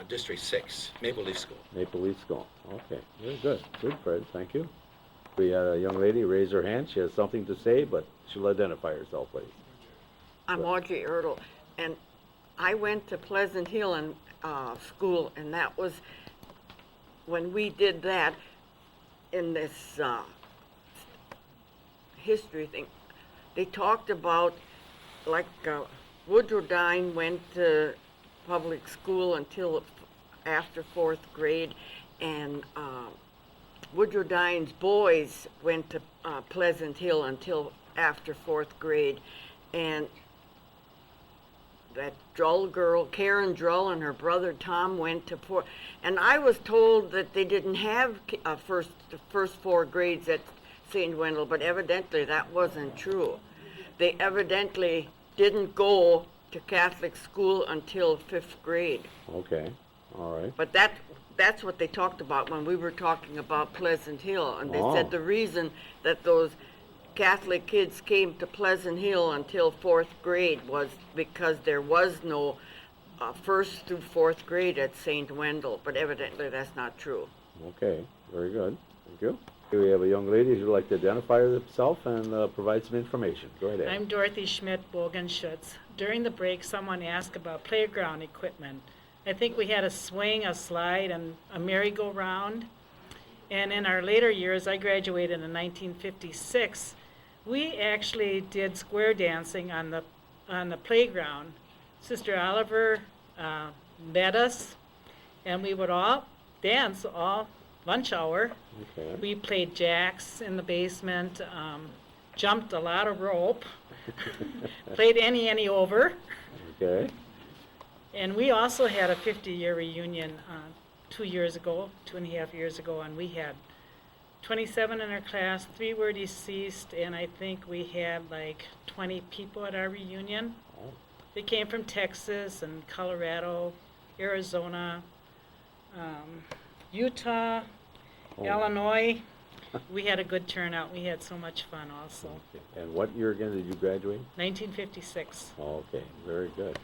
District 6, Maple Leaf School. Maple Leaf School. Okay, very good. Good, Fred. Thank you. We had a young lady raise her hand. She has something to say, but she'll identify herself, please. I'm Audrey Ertl, and I went to Pleasant Hill in school, and that was when we did that in this history thing. They talked about, like, Woodrow Dine went to public school until after 4th grade, and Woodrow Dine's boys went to Pleasant Hill until after 4th grade, and that Drull girl, Karen Drull, and her brother Tom went to and I was told that they didn't have the first 4 grades at St. Wendel, but evidently that wasn't true. They evidently didn't go to Catholic school until 5th grade. Okay, all right. But that's what they talked about when we were talking about Pleasant Hill, and they said the reason that those Catholic kids came to Pleasant Hill until 4th grade was because there was no 1st through 4th grade at St. Wendel, but evidently that's not true. Okay, very good. Thank you. We have a young lady who'd like to identify herself and provide some information. Go ahead. I'm Dorothy Schmidt Bogenschutz. During the break, someone asked about playground equipment. I think we had a swing, a slide, and a merry-go-round. And in our later years, I graduated in 1956. We actually did square dancing on the playground. Sister Oliver led us, and we would all dance all lunch hour. Okay. We played jacks in the basement, jumped a lot of rope, played any over. Okay. And we also had a 50-year reunion 2 years ago, 2.5 years ago, and we had 27 in our class, 3 were deceased, and I think we had like 20 people at our reunion. They came from Texas and Colorado, Arizona, Utah, Illinois. We had a good turnout. We had so much fun also. Okay. And what year again did you graduate? 1956. Okay, very good.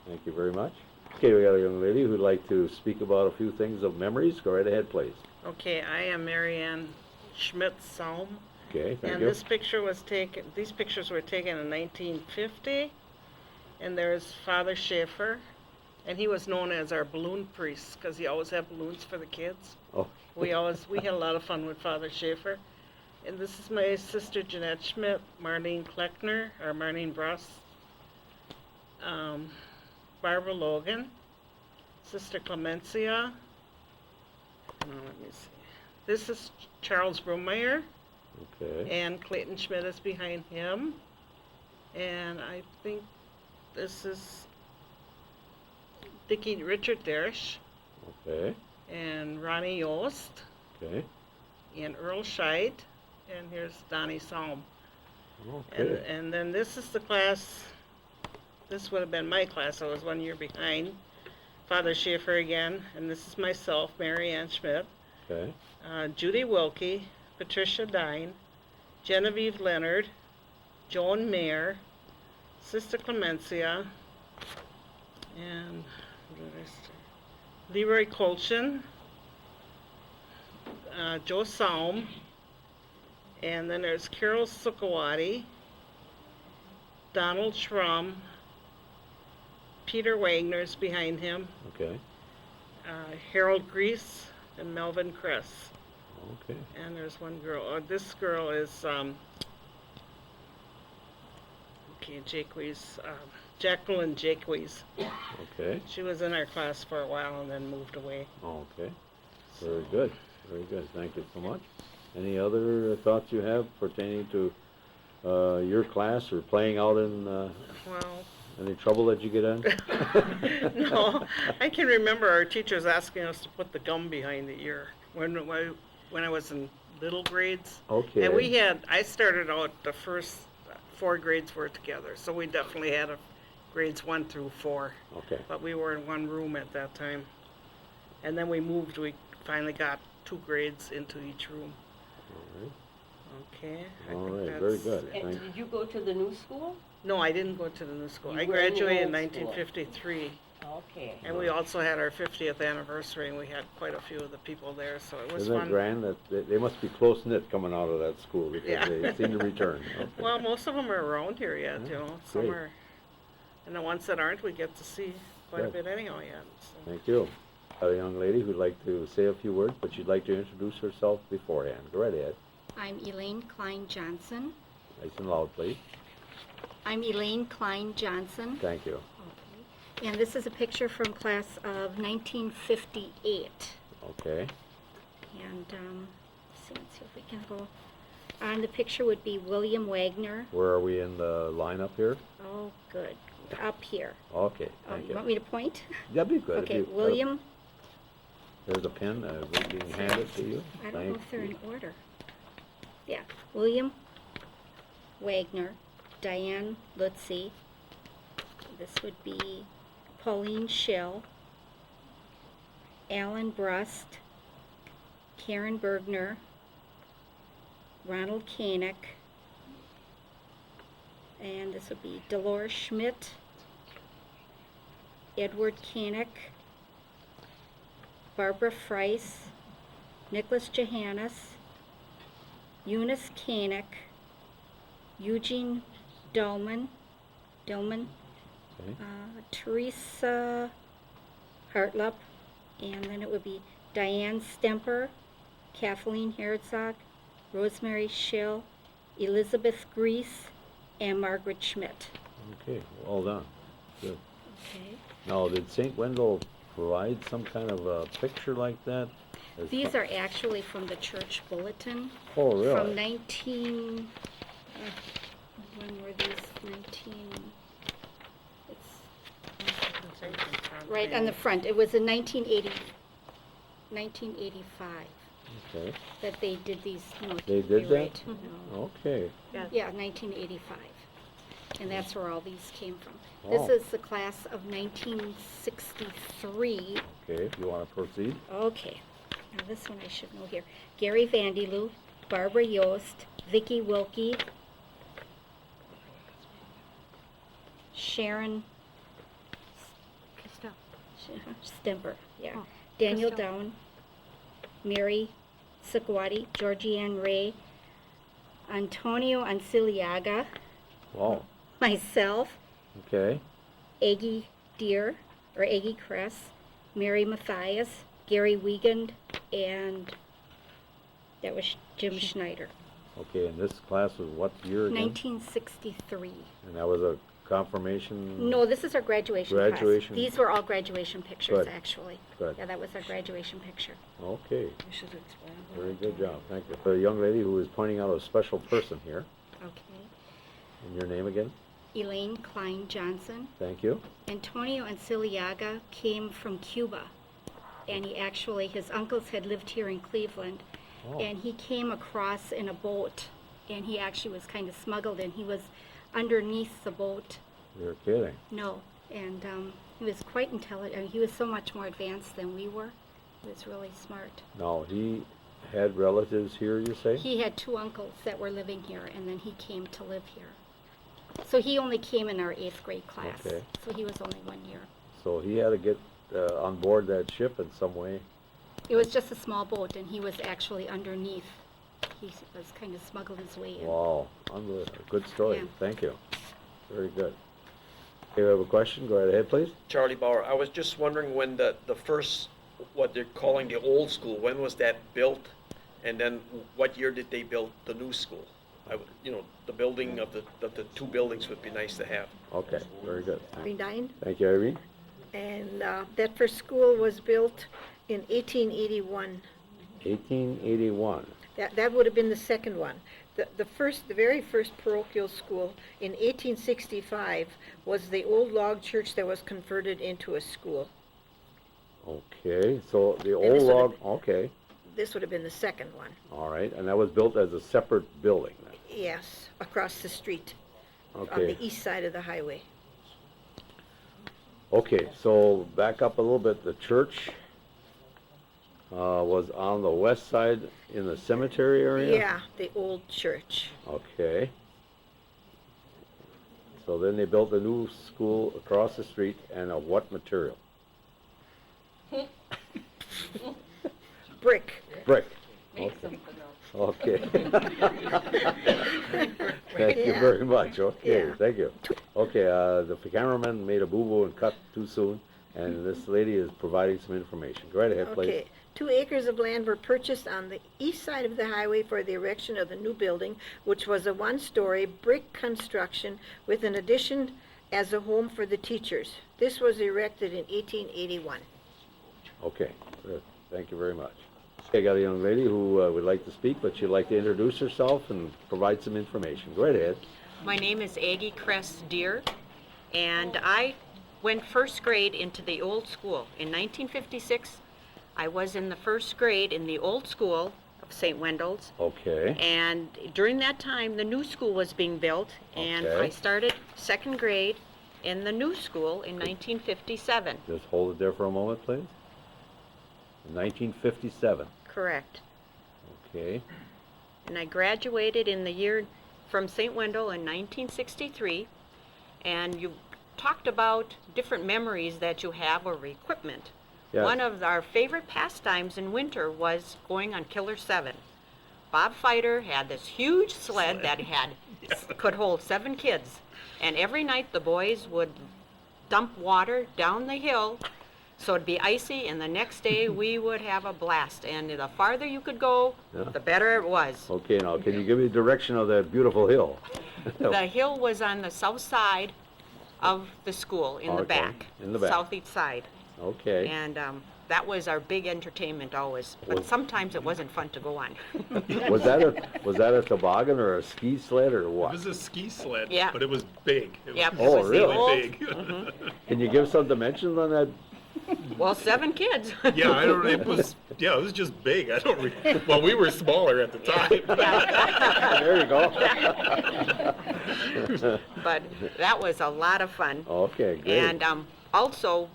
Thank you very much. Okay, we got a young lady who'd like to speak about a few things of memories. Go right ahead, please. Okay, I am Marianne Schmidt-Saum, Okay, thank And you. this picture was taken, these pictures were taken in 1950. And there's Father Schaefer, and he was known as our balloon priest because he always had balloons for the kids. Oh. We had a lot of fun with Father Schaefer. And this is my sister Jeanette Schmidt, Marlene Kleckner, or Marlene Bruss, Barbara Logan, Sister Clemencia. Let me see. This is Charles Bromeyer, Okay. and Clayton Schmidt is behind him. And I think this is Dickie Richard Dersch, Okay. and Ronnie Yost, Okay. and Earl Scheid, and here's Donnie Salm. Okay. And then this is the class, this would have been my class, I was 1 year behind. Father Schaefer again, and this is myself, Mary Ann Schmidt, Okay. Judy Wilkie, Patricia Dine, Genevieve Leonard, Joan Mayer, Sister Clemencia, and Leroy Colchin, Joe Salm, and then there's Carol Sukawati, Donald Schrum, Peter Wagner's behind him, Okay. Harold Grease, and Melvin Kress. Okay. And there's one girl. This girl is Jacqueline Jaques. Okay. She was in our class for a while and then moved away. Okay. Very good. Very good. Thank you so much. Any other thoughts you have pertaining to your class or playing out in Well, any trouble that you get in? no, I can remember our teachers asking us to put the gum behind the ear when I was in little grades. Okay. And I started out, the first 4 grades were together, so we definitely had grades 1 through 4. Okay. But we were in one room at that time. And then we finally got 2 grades into each room. All right. Okay. All right. Very good. And Thank did you go to the new school? No, I didn't go to the new school. You I were in the graduated in old school. 1953. Okay. And we also had our 50th anniversary, and we had quite a few of the people there, so it was Isn't fun. it grand that they must be close knit coming out of that school because Yeah. they seem to return. Okay. Well, most of them are around here yet, you know. Some great. are, and the ones that aren't, we get to see quite a Good. bit anyhow yet. So. Thank you. A young lady who'd like to say a few words, but she'd like to introduce herself beforehand. Go right ahead. I'm Elaine Klein Johnson. Nice and loud, please. I'm Elaine Klein Johnson. Thank you. And this is a picture from class of 1958. Okay. And let's see if we can go. On the picture would be William Wagner. Where are we in the lineup here? Oh, good. Up here. Okay, Oh, thank you you. want me to point? That'd be good. Okay, If you- William. There's a pen being handed to you. I don't know Thank if they're you. in order. Yeah, William Wagner, Diane Lutzy. This would be Pauline Schell, Alan Brust, Karen Bergner, Ronald Koenig, and this would be Dolores Schmidt, Edward Koenig, Barbara Freiss, Nicholas Johannes, Eunice Koenig, Eugene Dillman, Okay. Teresa Hartlup, and then it would be Diane Stemper, Kathleen Herzog, Rosemary Schill, Elizabeth Grease, and Margaret Schmidt. Okay, well done. Good. Okay. Now, did St. Wendel provide some kind of a picture like that? These are actually from the church bulletin. Oh, really? From 19, when were these? Right on the front. It was in 1985 Okay. that they did these. No, They did you're that? right. Okay. Yeah, 1985. And that's where all these came from. Oh. This is the class of 1963. Okay, if you want to proceed. Okay. Now this one I should know here. Gary Vandeloo, Barbara Yost, Vicki Wilkie, Sharon Stemper, yeah. Oh, Daniel Christel. Down, Mary Sukawati, Georgianne Ray, Antonio Anciliaga, Wow, myself, okay, Aggie Deer, or Aggie Kress, Mary Mathias, Gary Wiegand, and that was Jim Schneider. okay, and this class was what year again? 1963. And that was a confirmation? No, this is our graduation class. Graduation. These were all graduation pictures, Good. actually. Good. Yeah, that was our graduation picture. Okay, very good job, thank you. For a young lady who is pointing out a special person here, Okay. and your name again? Elaine Klein Johnson. Thank you. Antonio Anciliaga came from Cuba, and his uncles had lived here in Cleveland, Oh. and he came across in a boat, and he actually was kind of smuggled, and he was underneath the boat. You're kidding. No, and he was quite intelligent. I mean, he was so much more advanced than we were. He was really smart. Now, he had relatives here, you say? He had 2 uncles that were living here, and then he came to live here. So he only came in our 8th grade class. Okay. So he was only 1 year. So he had to get on board that ship in some way. It was just a small boat, and he was actually underneath. He was kind of smuggled his way in. Wow, unbelievable. Good story. Yeah. Thank you. Very good. Okay, we have a question. Go right ahead, please. Charlie Bauer, I was just wondering when the first, what they're calling the old school, when was that built? And then what year did they build the new school? The building of the 2 buildings would be nice to have. Okay, very good. Irene Dine. Thank you, Irene. And that first school was built in 1881. 1881. That would have been the second one. The very first parochial school in 1865 was the old log church that was converted into a school. Okay, so the And old this would log, have- okay, This would have been the second one. all right, and that was built as a separate building then? Yes, across the street on Okay. the east side of the highway. Okay, so back up a little bit, the church was on the west side in the cemetery area? Yeah, the old church. Okay. So then they built a new school across the street, and of what material? Brick. Brick. Makes Okay. them for those. Okay. Thank you Yeah. very much. Okay, Yeah. thank you. Okay, the cameraman made a boo-boo and cut too soon, and this lady is providing some information. Go right ahead, please. Okay, 2 acres of land were purchased on the east side of the highway for the erection of the new building, which was a 1-story brick construction with an addition as a home for the teachers. This was erected in 1881. Okay, good. Thank you very much. Okay, I got a young lady who would like to speak, but she'd like to introduce herself and provide some information. Go right ahead. My name is Aggie Kress Deer, and I went first grade into the old school. In 1956, I was in the first grade in the old school of St. Wendel's, Okay. and during that time, the new school was being built, and Okay. I started second grade in the new school in 1957. Just hold it there for a moment, please. 1957. Correct. Okay. And I graduated in the year from St. Wendel in 1963, and you talked about different memories that you have or equipment. Yes. One of our favorite pastimes in winter was going on Killer 7. Bob Fighter had this huge sled that could hold 7 kids, and every night the boys would dump water down the hill so it'd be icy, and the next day we would have a blast, and the farther you could go, Yeah. the better it was. Okay, now can you give me the direction of that beautiful hill? The hill was on the south side of the school, in the Okay, back. in the back. Southeast side. Okay. And that was our big entertainment always, but sometimes it wasn't fun to go on. Was that a toboggan or a ski sled or It what? was a ski sled, Yeah. but it was big. It Yep, was it Oh, was the really? old- big. Mhm. Can you give some dimensions on that? Well, 7 kids. Yeah, I don't. It was just big. I don't. Well, we were smaller at the time. There you go. But that was a lot of fun. Okay, great. And also,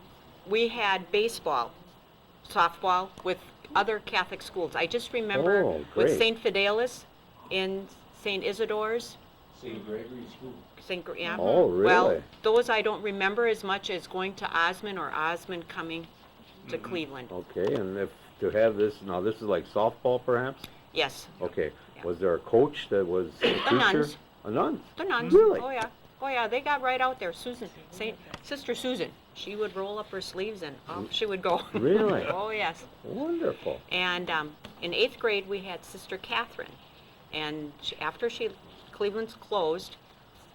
we had softball with other Catholic schools. I just remember Oh, with great. St. Fidelis in St. Isidore's. St. Gregory's School. Yeah. Oh, really? Well, those I don't remember as much as going to Osmond or Osmond coming to Cleveland. Okay, and if to have this, now this is like softball perhaps? Yes. Okay, Was there a coach that was a teacher? nuns. A nun? The nuns. Really? Oh yeah. Oh yeah, they got right out there. Sister Susan, she would roll up her sleeves and off she would go. Really? Oh yes. Wonderful. And in 8th grade we had Sister Catherine. And after Cleveland's closed,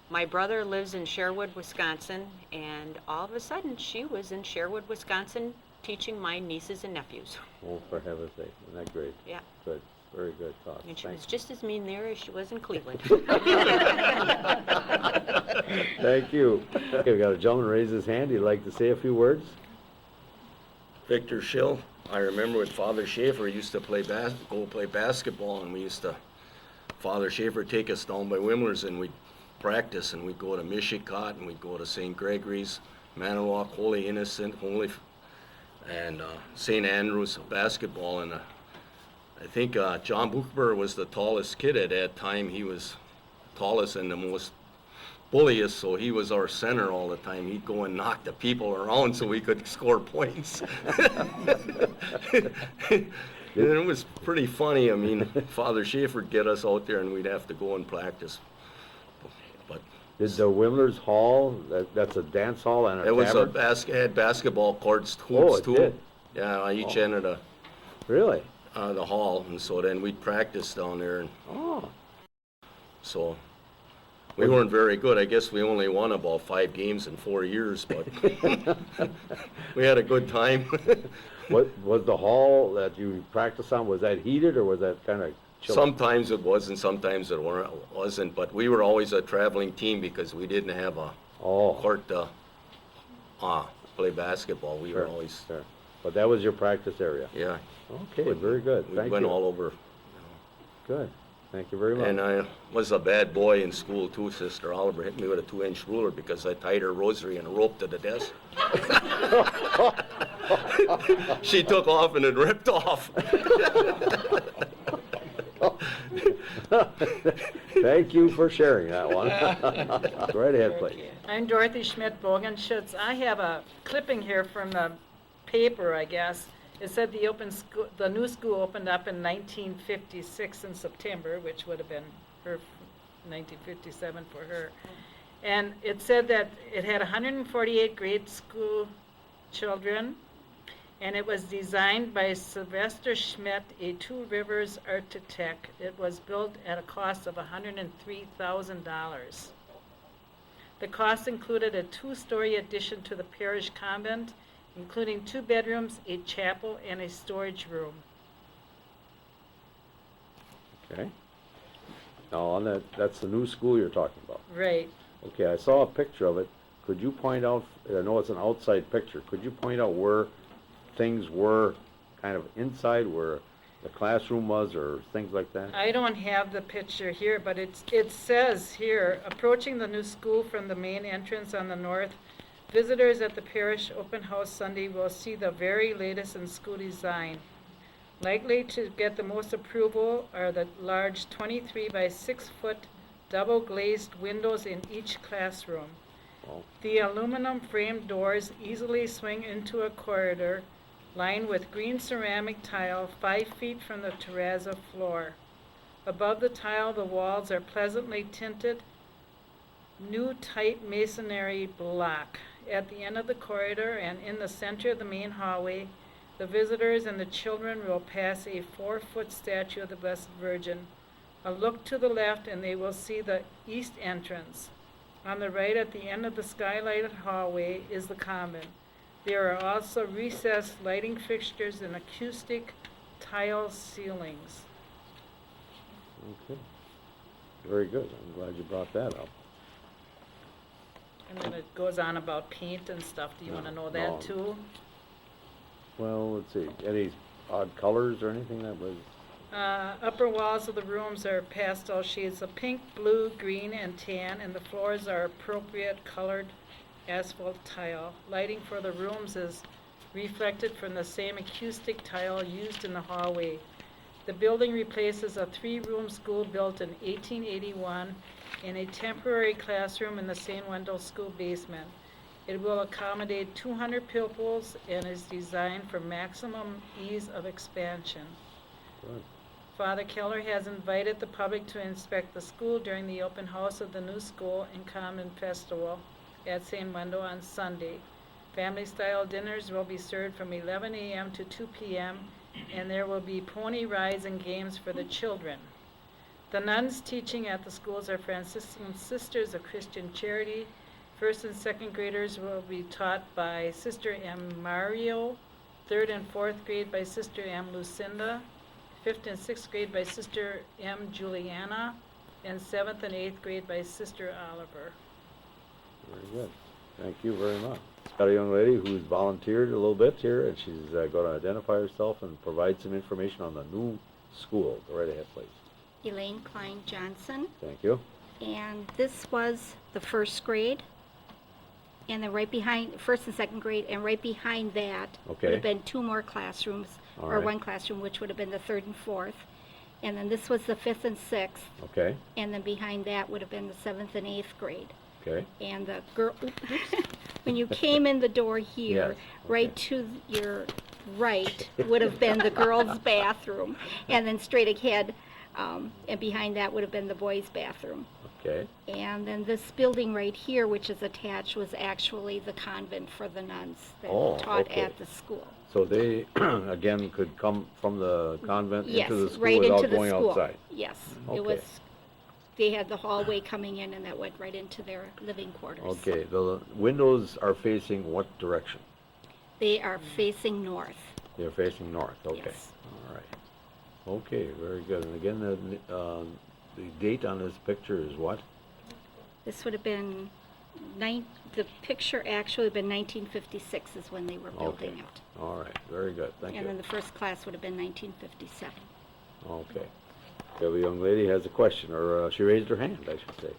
my brother lives in Sherwood, Wisconsin, and all of a sudden she was in Sherwood, Wisconsin teaching my nieces and nephews. Oh, for heaven's sake. Isn't that great? Yeah. Good. Very good thought. And she was just as mean there as she was in Cleveland. Thank you. Okay, we got a gentleman raise his hand. He'd like to say a few words. Victor Schill. I remember when Father Schaefer used to go play basketball, and Father Schaefer take us down by Wimler's, and we'd practice, and we'd go to Michigan, and we'd go to St. Gregory's, Manitowoc, Holy Innocent, and St. Andrew's basketball. And I think John Buchber was the tallest kid at that time. He was tallest and the most bulliest, so he was our center all the time. He'd go and knock the people around so we could score points. And it was pretty funny. I mean, Father Schaefer would get us out there and we'd have to go and practice. But Did the Wimler's Hall, that's a dance hall and a it was tavern? had basketball courts, Oh, hoops it too. did? Yeah, on each end of Really? the hall, and so then we'd practice down there. And Oh. so we weren't very good. I guess we only won about 5 games in 4 years, but we had a good time. What was the hall that you practiced on, was that heated or was that kind of chilly? Sometimes it was and sometimes it wasn't, but we were always a traveling team because we didn't have a court to play basketball. We were always... Sure. But that was your practice area? Yeah. Okay, very good. We Thank went you. all over. Good. Thank you very much. And I was a bad boy in school too. Sister Oliver hit me with a 2-inch ruler because I tied her rosary and a rope to the desk. She took off and it ripped off. Thank you for sharing that one. Go right ahead, please. I'm Dorothy Schmidt Bogenschutz. I have a clipping here from the paper, I guess. It said the new school opened up in 1956 in September, which would have been her 1957 for her. And it said that it had 148 grade school children, and it was designed by Sylvester Schmidt, a Two Rivers architect. It was built at a cost of $103,000. The cost included a 2-story addition to the parish convent, including 2 bedrooms, a chapel, and a storage room. Okay. Now, on that's the new school you're talking about. Right. Okay, I saw a picture of it. Could you point out, I know it's an outside picture, could you point out where things were kind of inside, where the classroom was, or things like that? I don't have the picture here, but it says here, approaching the new school from the main entrance on the north, visitors at the parish open house Sunday will see the very latest in school design. Likely to get the most approval are the large 23 by 6 foot double glazed windows in each classroom. Oh. The aluminum framed doors easily swing into a corridor lined with green ceramic tile 5 feet from the terrazzo floor. Above the tile, the walls are pleasantly tinted new tight masonry block. At the end of the corridor and in the center of the main hallway, the visitors and the children will pass a 4-foot statue of the Blessed Virgin. A look to the left and they will see the east entrance. On the right at the end of the skylighted hallway is the convent. There are also recessed lighting fixtures and acoustic tile ceilings. Okay. Very good. I'm glad you brought that up. And then it goes on about paint and stuff. Do you want to know that No. too? Well, let's see. Any odd colors or anything that was... Upper walls of the rooms are pastel shades of pink, blue, green, and tan, and the floors are appropriate colored asphalt tile. Lighting for the rooms is reflected from the same acoustic tile used in the hallway. The building replaces a 3-room school built in 1881 and a temporary classroom in the St. Wendel School basement. It will accommodate 200 pupils and is designed for maximum ease of expansion. Good. Father Keller has invited the public to inspect the school during the open house of the new school and common festival at St. Wendel on Sunday. Family-style dinners will be served from 11 a.m. to 2 p.m., and there will be pony rides and games for the children. The nuns teaching at the schools are Franciscan Sisters of Christian Charity. First and second graders will be taught by Sister M. Mario, third and fourth grade by Sister M. Lucinda, fifth and sixth grade by Sister M. Juliana, and seventh and eighth grade by Sister Oliver. Very good. Thank you very much. Got a young lady who's volunteered a little bit here, and she's going to identify herself and provide some information on the new school. Go right ahead, please. Elaine Klein Johnson, Thank you. and this was the first grade. And then right behind, first and second grade, and right behind that would Okay. have been two more classrooms, All or right. one classroom, which would have been the third and fourth. And then this was the fifth and sixth, Okay. and then behind that would have been the seventh and eighth grade. Okay. And the girl, when you came in the door here, Yes, right to your right would have been the girls' bathroom, and then straight ahead, and behind that would have been the boys' bathroom. Okay. And then this building right here, which is attached, was actually the convent for the nuns that Oh, taught okay. at the school. So they, again, could come from the convent Yes, into the school right without into the going school. outside? Yes, Okay. it was, they had the hallway coming in, and that went right into their living quarters. Okay. The windows are facing what direction? They are facing north. They're facing north. Okay. Yes. All right. Okay, very good. And again, the date on this picture is what? This would have been, the picture actually would have been 1956 is when they were building Okay. it. All right, very good. Thank And you. then the first class would have been 1957. Okay. We have a young lady has a question, or she raised her hand, I should say.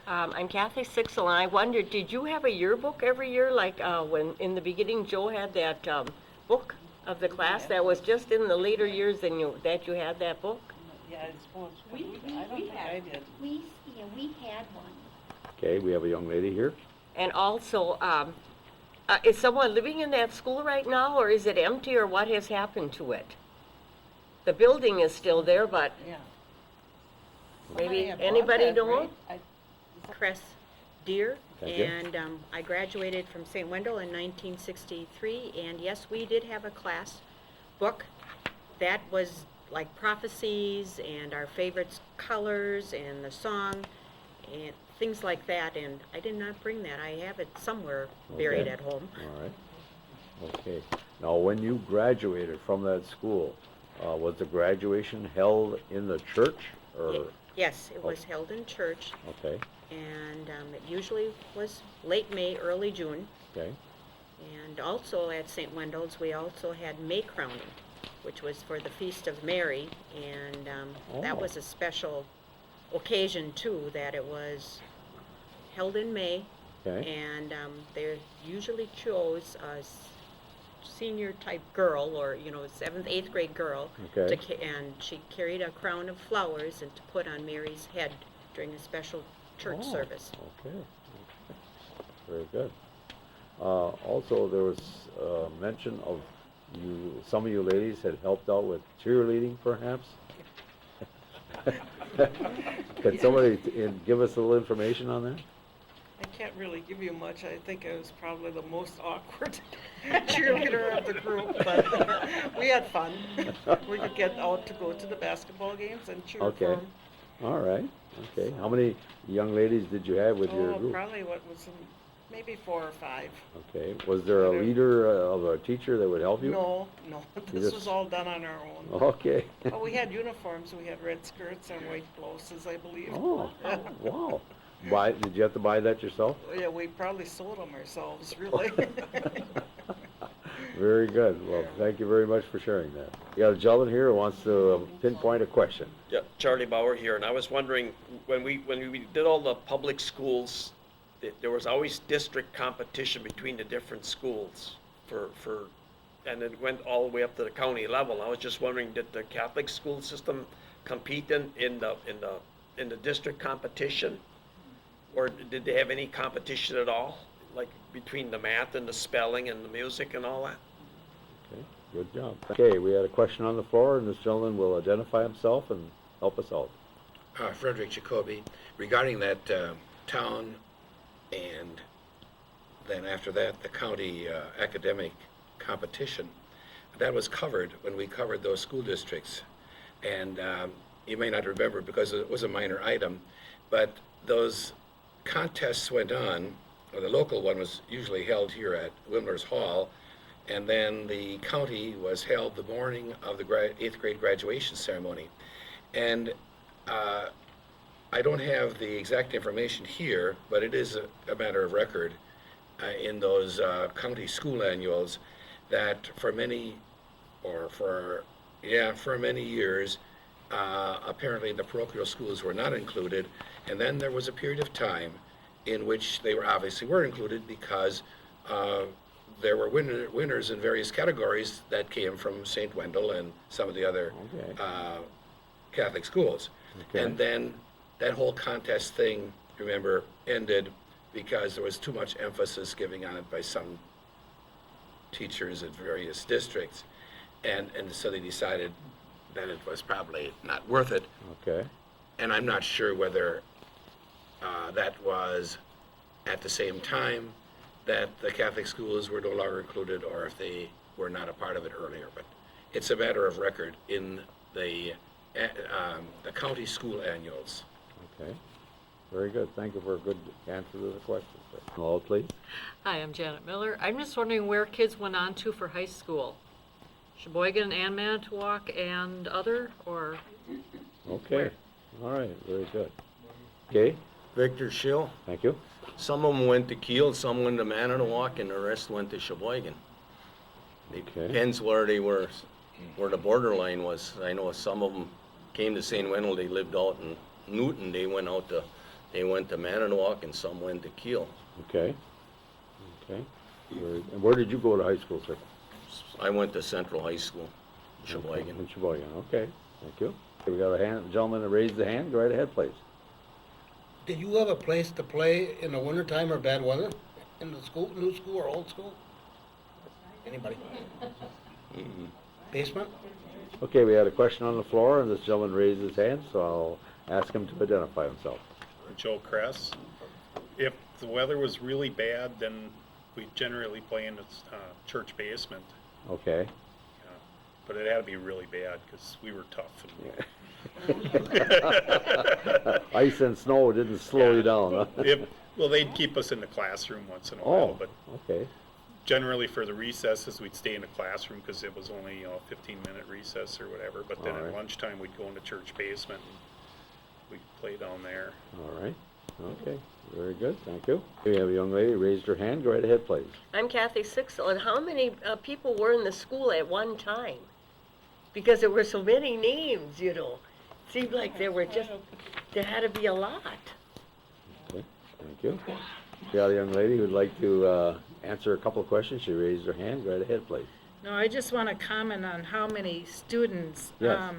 I'm Kathy Sixel, and I wondered, did you have a yearbook every year, like when in the beginning Joe had that book of the class that was just in the later years that you had that book? Yeah, I suppose. We I don't think I did. We had one. Okay, we have a young lady here. And also, is someone living in that school right now, or is it empty, or what has happened to it? The building is still there, but Yeah. maybe had bought anybody that, know? right? Chris Deer, Thank you. and I graduated from St. Wendel in 1963, and yes, we did have a class book that was like prophecies and our favorite colors and the song and things like that, and I did not bring that. I have it somewhere buried Okay. at home. All right. Okay. Now, when you graduated from that school, was the graduation held in the church, or? Yes, it was held in church, Okay. and it usually was late May, early June. Okay. And also at St. Wendell's, we also had May crowning, which was for the Feast of Mary, and that Oh. was a special occasion too, that it was held in May, Okay. and they usually chose a senior type girl, or 7th, 8th grade girl, Okay. and she carried a crown of flowers and to put on Mary's head during a special church Oh, service. Okay. Very good. Also, there was mention of some of you ladies had helped out with cheerleading, perhaps? Could somebody give us a little information on that? I can't really give you much. I think I was probably the most awkward cheerleader of the group, but we had fun. We could get out to go to the basketball games and cheer Okay. for 'em. All right. Okay. How many young ladies did you have with your group? Probably what was maybe 4 or 5. Okay. Was there a leader of a teacher that would help you? No. You This just- was all done on our own. Okay. But we had uniforms. We had red skirts and white blouses, I believe. Oh, wow. Did you have to buy that yourself? Yeah, we probably sold them ourselves, really. Very good. Well, thank you very much for sharing that. You got a gentleman here who wants to pinpoint a question. Yeah, Charlie Bauer here, and I was wondering, when we did all the public schools, there was always district competition between the different schools and it went all the way up to the county level. I was just wondering, did the Catholic school system compete in the district competition? Or did they have any competition at all, like between the math and the spelling and the music and all that? Okay. Good job. Okay, we had a question on the floor, and this gentleman will identify himself and help us out. Frederick Jacoby, regarding that town and then after that the county academic competition, that was covered when we covered those school districts. And you may not remember because it was a minor item, but those contests went on. The local one was usually held here at Wimler's Hall, and then the county was held the morning of the 8th grade graduation ceremony. And I don't have the exact information here, but it is a matter of record in those county school annuals that for many years, apparently the parochial schools were not included, and then there was a period of time in which they were included because there were winners in various categories that came from St. Wendel and some of the other Catholic schools. Okay. And then that whole contest thing, remember, ended because there was too much emphasis given on it by some teachers at various districts. And so they decided that it was probably not worth it. Okay. And I'm not sure whether that was at the same time that the Catholic schools were no longer included or if they were not a part of it earlier. But it's a matter of record in the county school annuals. Okay. Very good. Thank you for a good answer to the question. Hello, please. Hi, I'm Janet Miller. I'm just wondering where kids went on to for high school. Sheboygan and Manitowoc and other, or? Okay. Where? All right. Very good. Okay. Victor Schill. Thank you. Some of them went to Kiel, some went to Manitowoc, and the rest went to Sheboygan. It depends where they were, where the borderline was. I know some of them came to St. Wendel, they lived out in Newton, they went to Manitowoc, and some went to Kiel. Okay. Okay. And where did you go to high school, sir? I went to Central High School, Sheboygan. In Sheboygan. Okay. Thank you. We got a gentleman that raised the hand. Go right ahead, please. Did you have a place to play in the wintertime or bad weather? In the school, new school or old school? Anybody? Basement? Okay, we had a question on the floor, and this gentleman raised his hand, so I'll ask him to identify himself. Joe Kress. If the weather was really bad, then we generally play in the church basement. Okay. But it had to be really bad because we were tough. Ice and snow didn't slow you down, huh? Well, they'd keep us in the classroom once in a while, but okay. Generally for the recesses, we'd stay in the classroom because it was only, a 15-minute recess or whatever. But then at lunchtime, we'd go in the church basement and we'd play down there. All right. Okay. Very good. Thank you. We have a young lady raised her hand. Go right ahead, please. I'm Kathy Sixel, and how many people were in the school at one time? Because there were so many names, Seemed like there had to be a lot. Okay. Thank you. We got a young lady who'd like to answer a couple of questions. She raised her hand. Go right ahead, please. No, I just want to comment on how many students. Yes.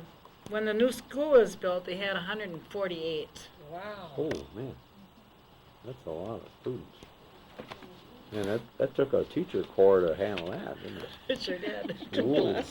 When the new school was built, they had 148. Wow. Oh, man. That's a lot of students. Man, that took a teacher corps to handle that, didn't it? It sure did. Ooh.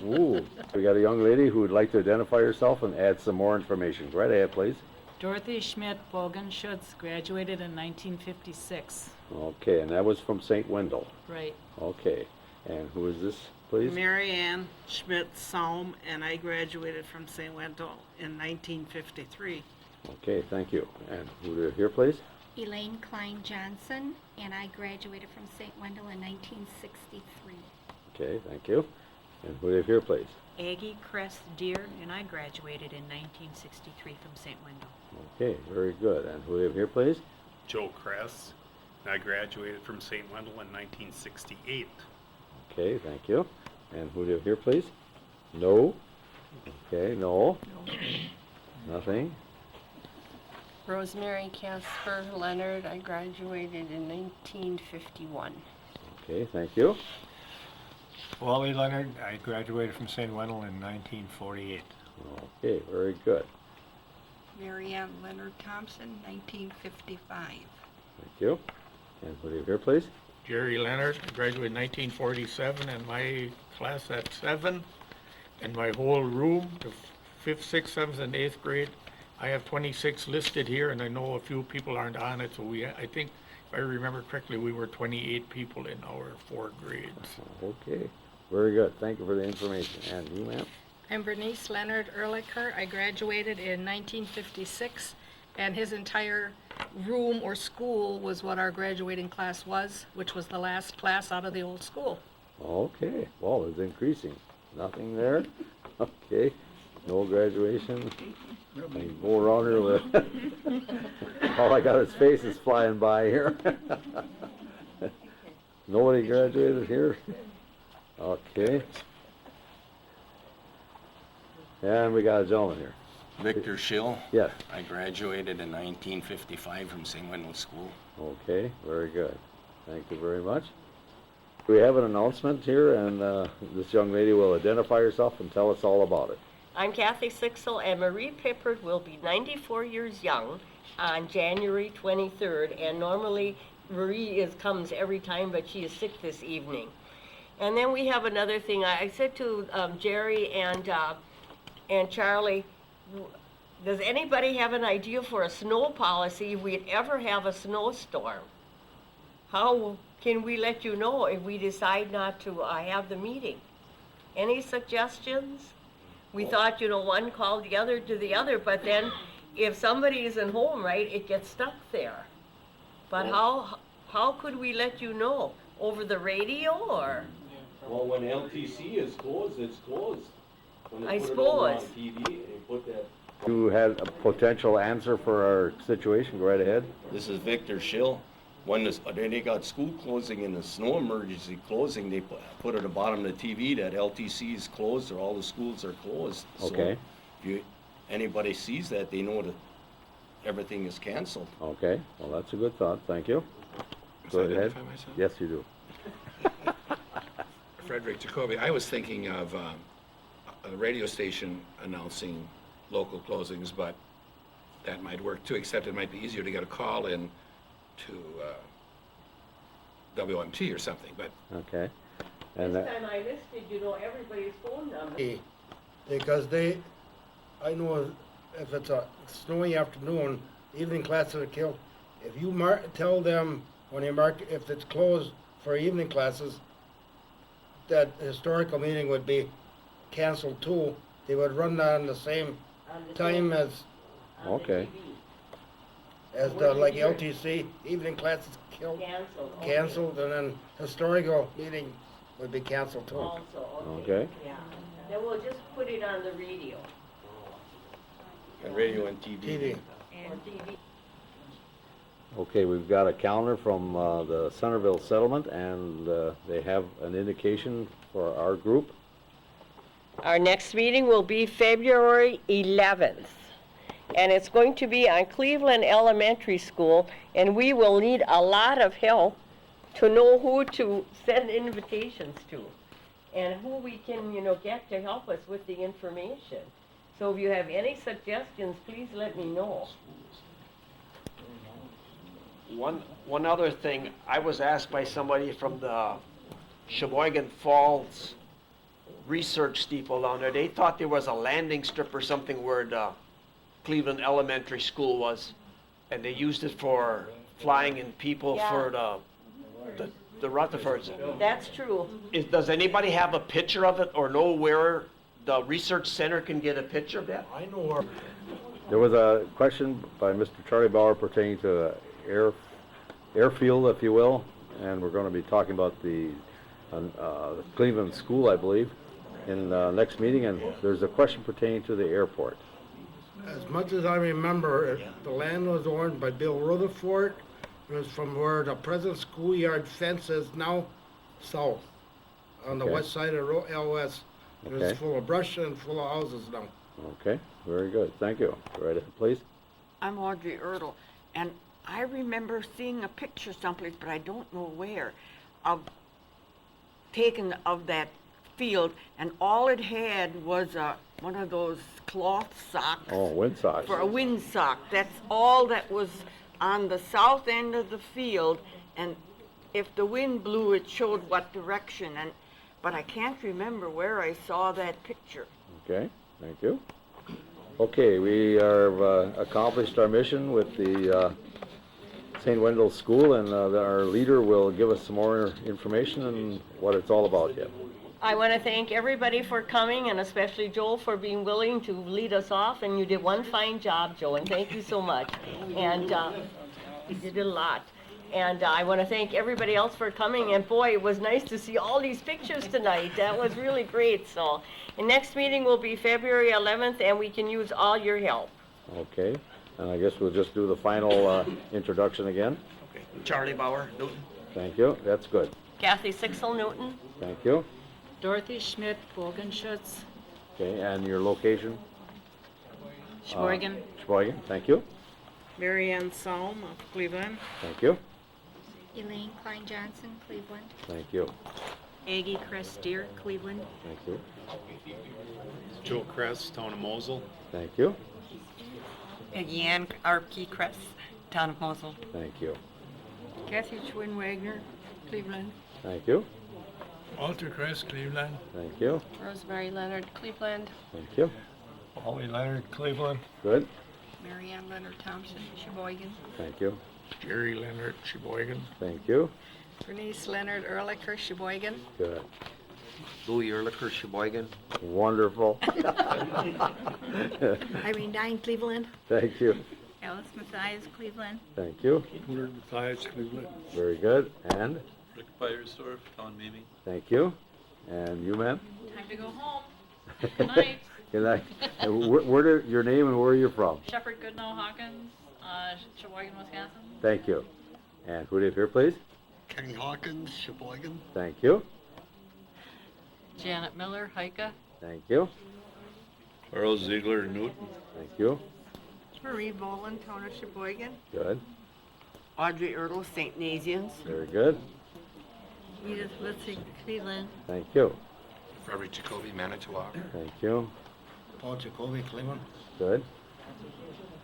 Ooh. We got a young lady who would like to identify herself and add some more information. Go right ahead, please. Dorothy Schmidt Bogenschutz graduated in 1956. Okay, and that was from St. Wendel. Right. Okay. And who is this, please? Mary Ann Schmidt Saum, and I graduated from St. Wendel in 1953. Okay, thank you. And who here, please? Elaine Klein Johnson, and I graduated from St. Wendel in 1963. Okay, thank you. And who do you have here, please? Aggie Cress Deer, and I graduated in 1963 from St. Wendel. Okay, very good. And who do you have here, please? Joe Kress. And I graduated from St. Wendel in 1968. Okay, thank you. And who do you have here, please? No. Okay, no. Nothing. Rosemary Casper Leonard, I graduated in 1951. Okay, thank you. Wally Leonard, I graduated from St. Wendel in 1948. Okay, very good. Mary Ann Leonard Thompson, 1955. Thank you. And who do you have here, please? Jerry Leonard. I graduated in 1947, and my class at 7, and my whole room, the 5th, 6th, 7th, and 8th grade, I have 26 listed here, and I know a few people aren't on it, so I think, if I remember correctly, we were 28 people in our 4 grades. Okay, very good. Thank you for the information. And you, ma'am? I'm Bernice Leonard Ehrlicher. I graduated in 1956, and his entire room or school was what our graduating class was, which was the last class out of the old school. Okay, well, it's increasing. Nothing there? Okay, no graduation. I can go around here with, all I got is faces flying by here. Nobody graduated here? Okay. And we got a gentleman here. Victor Schill. Yes. I graduated in 1955 from St. Wendel School. Okay, very good. Thank you very much. We have an announcement here, and this young lady will identify herself and tell us all about it. I'm Kathy Sixel, and Marie Pippard will be 94 years young on January 23rd, and normally Marie comes every time, but she is sick this evening. And then we have another thing. I said to Jerry and Charlie, does anybody have an idea for a snow policy if we'd ever have a snowstorm? How can we let you know if we decide not to have the meeting? Any suggestions? We thought, one called the other to the other, but then if somebody isn't home, right, it gets stuck there. But how could we let you know? Over the radio or? Well, when LTC is closed, it's closed. When they I put it over on suppose. TV, they put that. You had a potential answer for our situation. Go right ahead. This is Victor Schill. When they got school closing and the snow emergency closing, they put at the bottom of the TV that LTC is closed or all the schools are closed. Okay. So if anybody sees that, they know that everything is canceled. Okay, well, that's a good thought. Thank you. Go Must I ahead. identify myself? Yes, you do. Frederick Jacoby. I was thinking of a radio station announcing local closings, but that might work too, except it might be easier to get a call in to WMT or something, but. Okay. And This time I listed, everybody's phone number. Because I know if it's a snowy afternoon, evening classes are killed. If you tell them when you mark, if it's closed for evening classes, that historical meeting would be canceled too. They would run that on the same time as Okay. like LTC, evening classes killed, canceled, and then historical meeting would be canceled too. Also, Okay. Yeah. Then we'll just put it on the radio. And radio and TV. Or TV. Okay, we've got a calendar from the Centerville settlement, and they have an indication for our group. Our next meeting will be February 11th, and it's going to be on Cleveland Elementary School, and we will need a lot of help to know who to send invitations to and who we can, get to help us with the information. So if you have any suggestions, please let me know. One other thing, I was asked by somebody from the Sheboygan Falls research steeple down there. They thought there was a landing strip or something where the Cleveland Elementary School was, and they used it for flying in people for the Rutherfords. That's true. Does anybody have a picture of it or know where the research center can get a picture of that? I know where. There was a question by Mr. Charlie Bauer pertaining to airfield, if you will, and we're going to be talking about the Cleveland School, I believe, in next meeting, and there's a question pertaining to the airport. As much as I remember, the land was owned by Bill Rutherford. It was from where the present schoolyard fence is now south, on the Okay. west side of LS. It was Okay. full of brush and full of houses now. Okay, very good. Thank you. Go right ahead, please. I'm Audrey Ertl, and I remember seeing a picture someplace, but I don't know where, taken of that field, and all it had was one of those cloth socks. Oh, wind socks. For a windsock. That's all that was on the south end of the field, and if the wind blew, it showed what direction, but I can't remember where I saw that picture. Okay, thank you. Okay, we have accomplished our mission with the St. Wendel School, and our leader will give us some more information on what it's all about yet. I want to thank everybody for coming, and especially Joel for being willing to lead us off, and you did one fine job, Joe, and thank you so much. And you did a lot. And I want to thank everybody else for coming, and boy, it was nice to see all these pictures tonight. That was really great. So the next meeting will be February 11th, and we can use all your help. Okay, and I guess we'll just do the final introduction again. Okay. Charlie Bauer, Newton. Thank you, that's good. Kathy Sixel Newton. Thank you. Dorothy Schmidt, Bogenschutz, Okay, and your location? Sheboygan. Sheboygan, thank you. Mary Ann Salm of Cleveland. Thank you. Elaine Klein Johnson, Cleveland. Thank you. Aggie Crestier, Cleveland. Thank you. Joe Kress, Town of Mosel. Thank you. Peggy Ann Arpkey Crest, Town of Mosel. Thank you. Kathy Schwinn Wagner, Cleveland. Thank you. Walter Crest, Cleveland. Thank you. Rosemary Leonard, Cleveland. Thank you. Wally Leonard, Cleveland. Good. Mary Ann Leonard Thompson, Sheboygan. Thank you. Jerry Leonard, Sheboygan. Thank you. Bernice Leonard Ehrlicher, Sheboygan. Good. Louis Ehrlicher, Sheboygan. Wonderful. Irene Dine, Cleveland. Thank you. Alice Mathias, Cleveland. Thank you. Leonard Mathias, Cleveland. Very good. And Rick Firestore, Town Mimi. thank you. And you, ma'am? Time to go home. Good night. Good night. And where your name and where you're from? Shepherd Goodnow Hawkins, Sheboygan, Wisconsin. Thank you. And who do you have here, please? Kenny Hawkins, Sheboygan. Thank you. Janet Miller, Hika. Thank you. Earl Ziegler, Newton. Thank you. Marie Boland, Town of Sheboygan. Good. Audrey Ertl, St. Nazians. Very good. Edith Witzig, Cleveland. Thank you. Frederick Jacoby, Manitowoc. Thank you. Paul Jacoby, Cleveland. Good.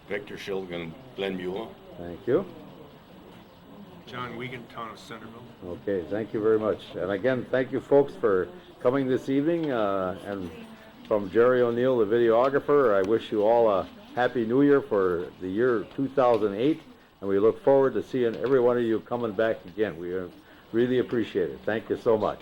Victor Shilgan, Glenmula. Thank you. John Wiegand, Town of Centerville. Okay, thank you very much. And again, thank you folks for coming this evening. And from Jerry O'Neill, the videographer, I wish you all a Happy New Year for the year 2008. And we look forward to seeing every one of you coming back again. We really appreciate it. Thank you so much.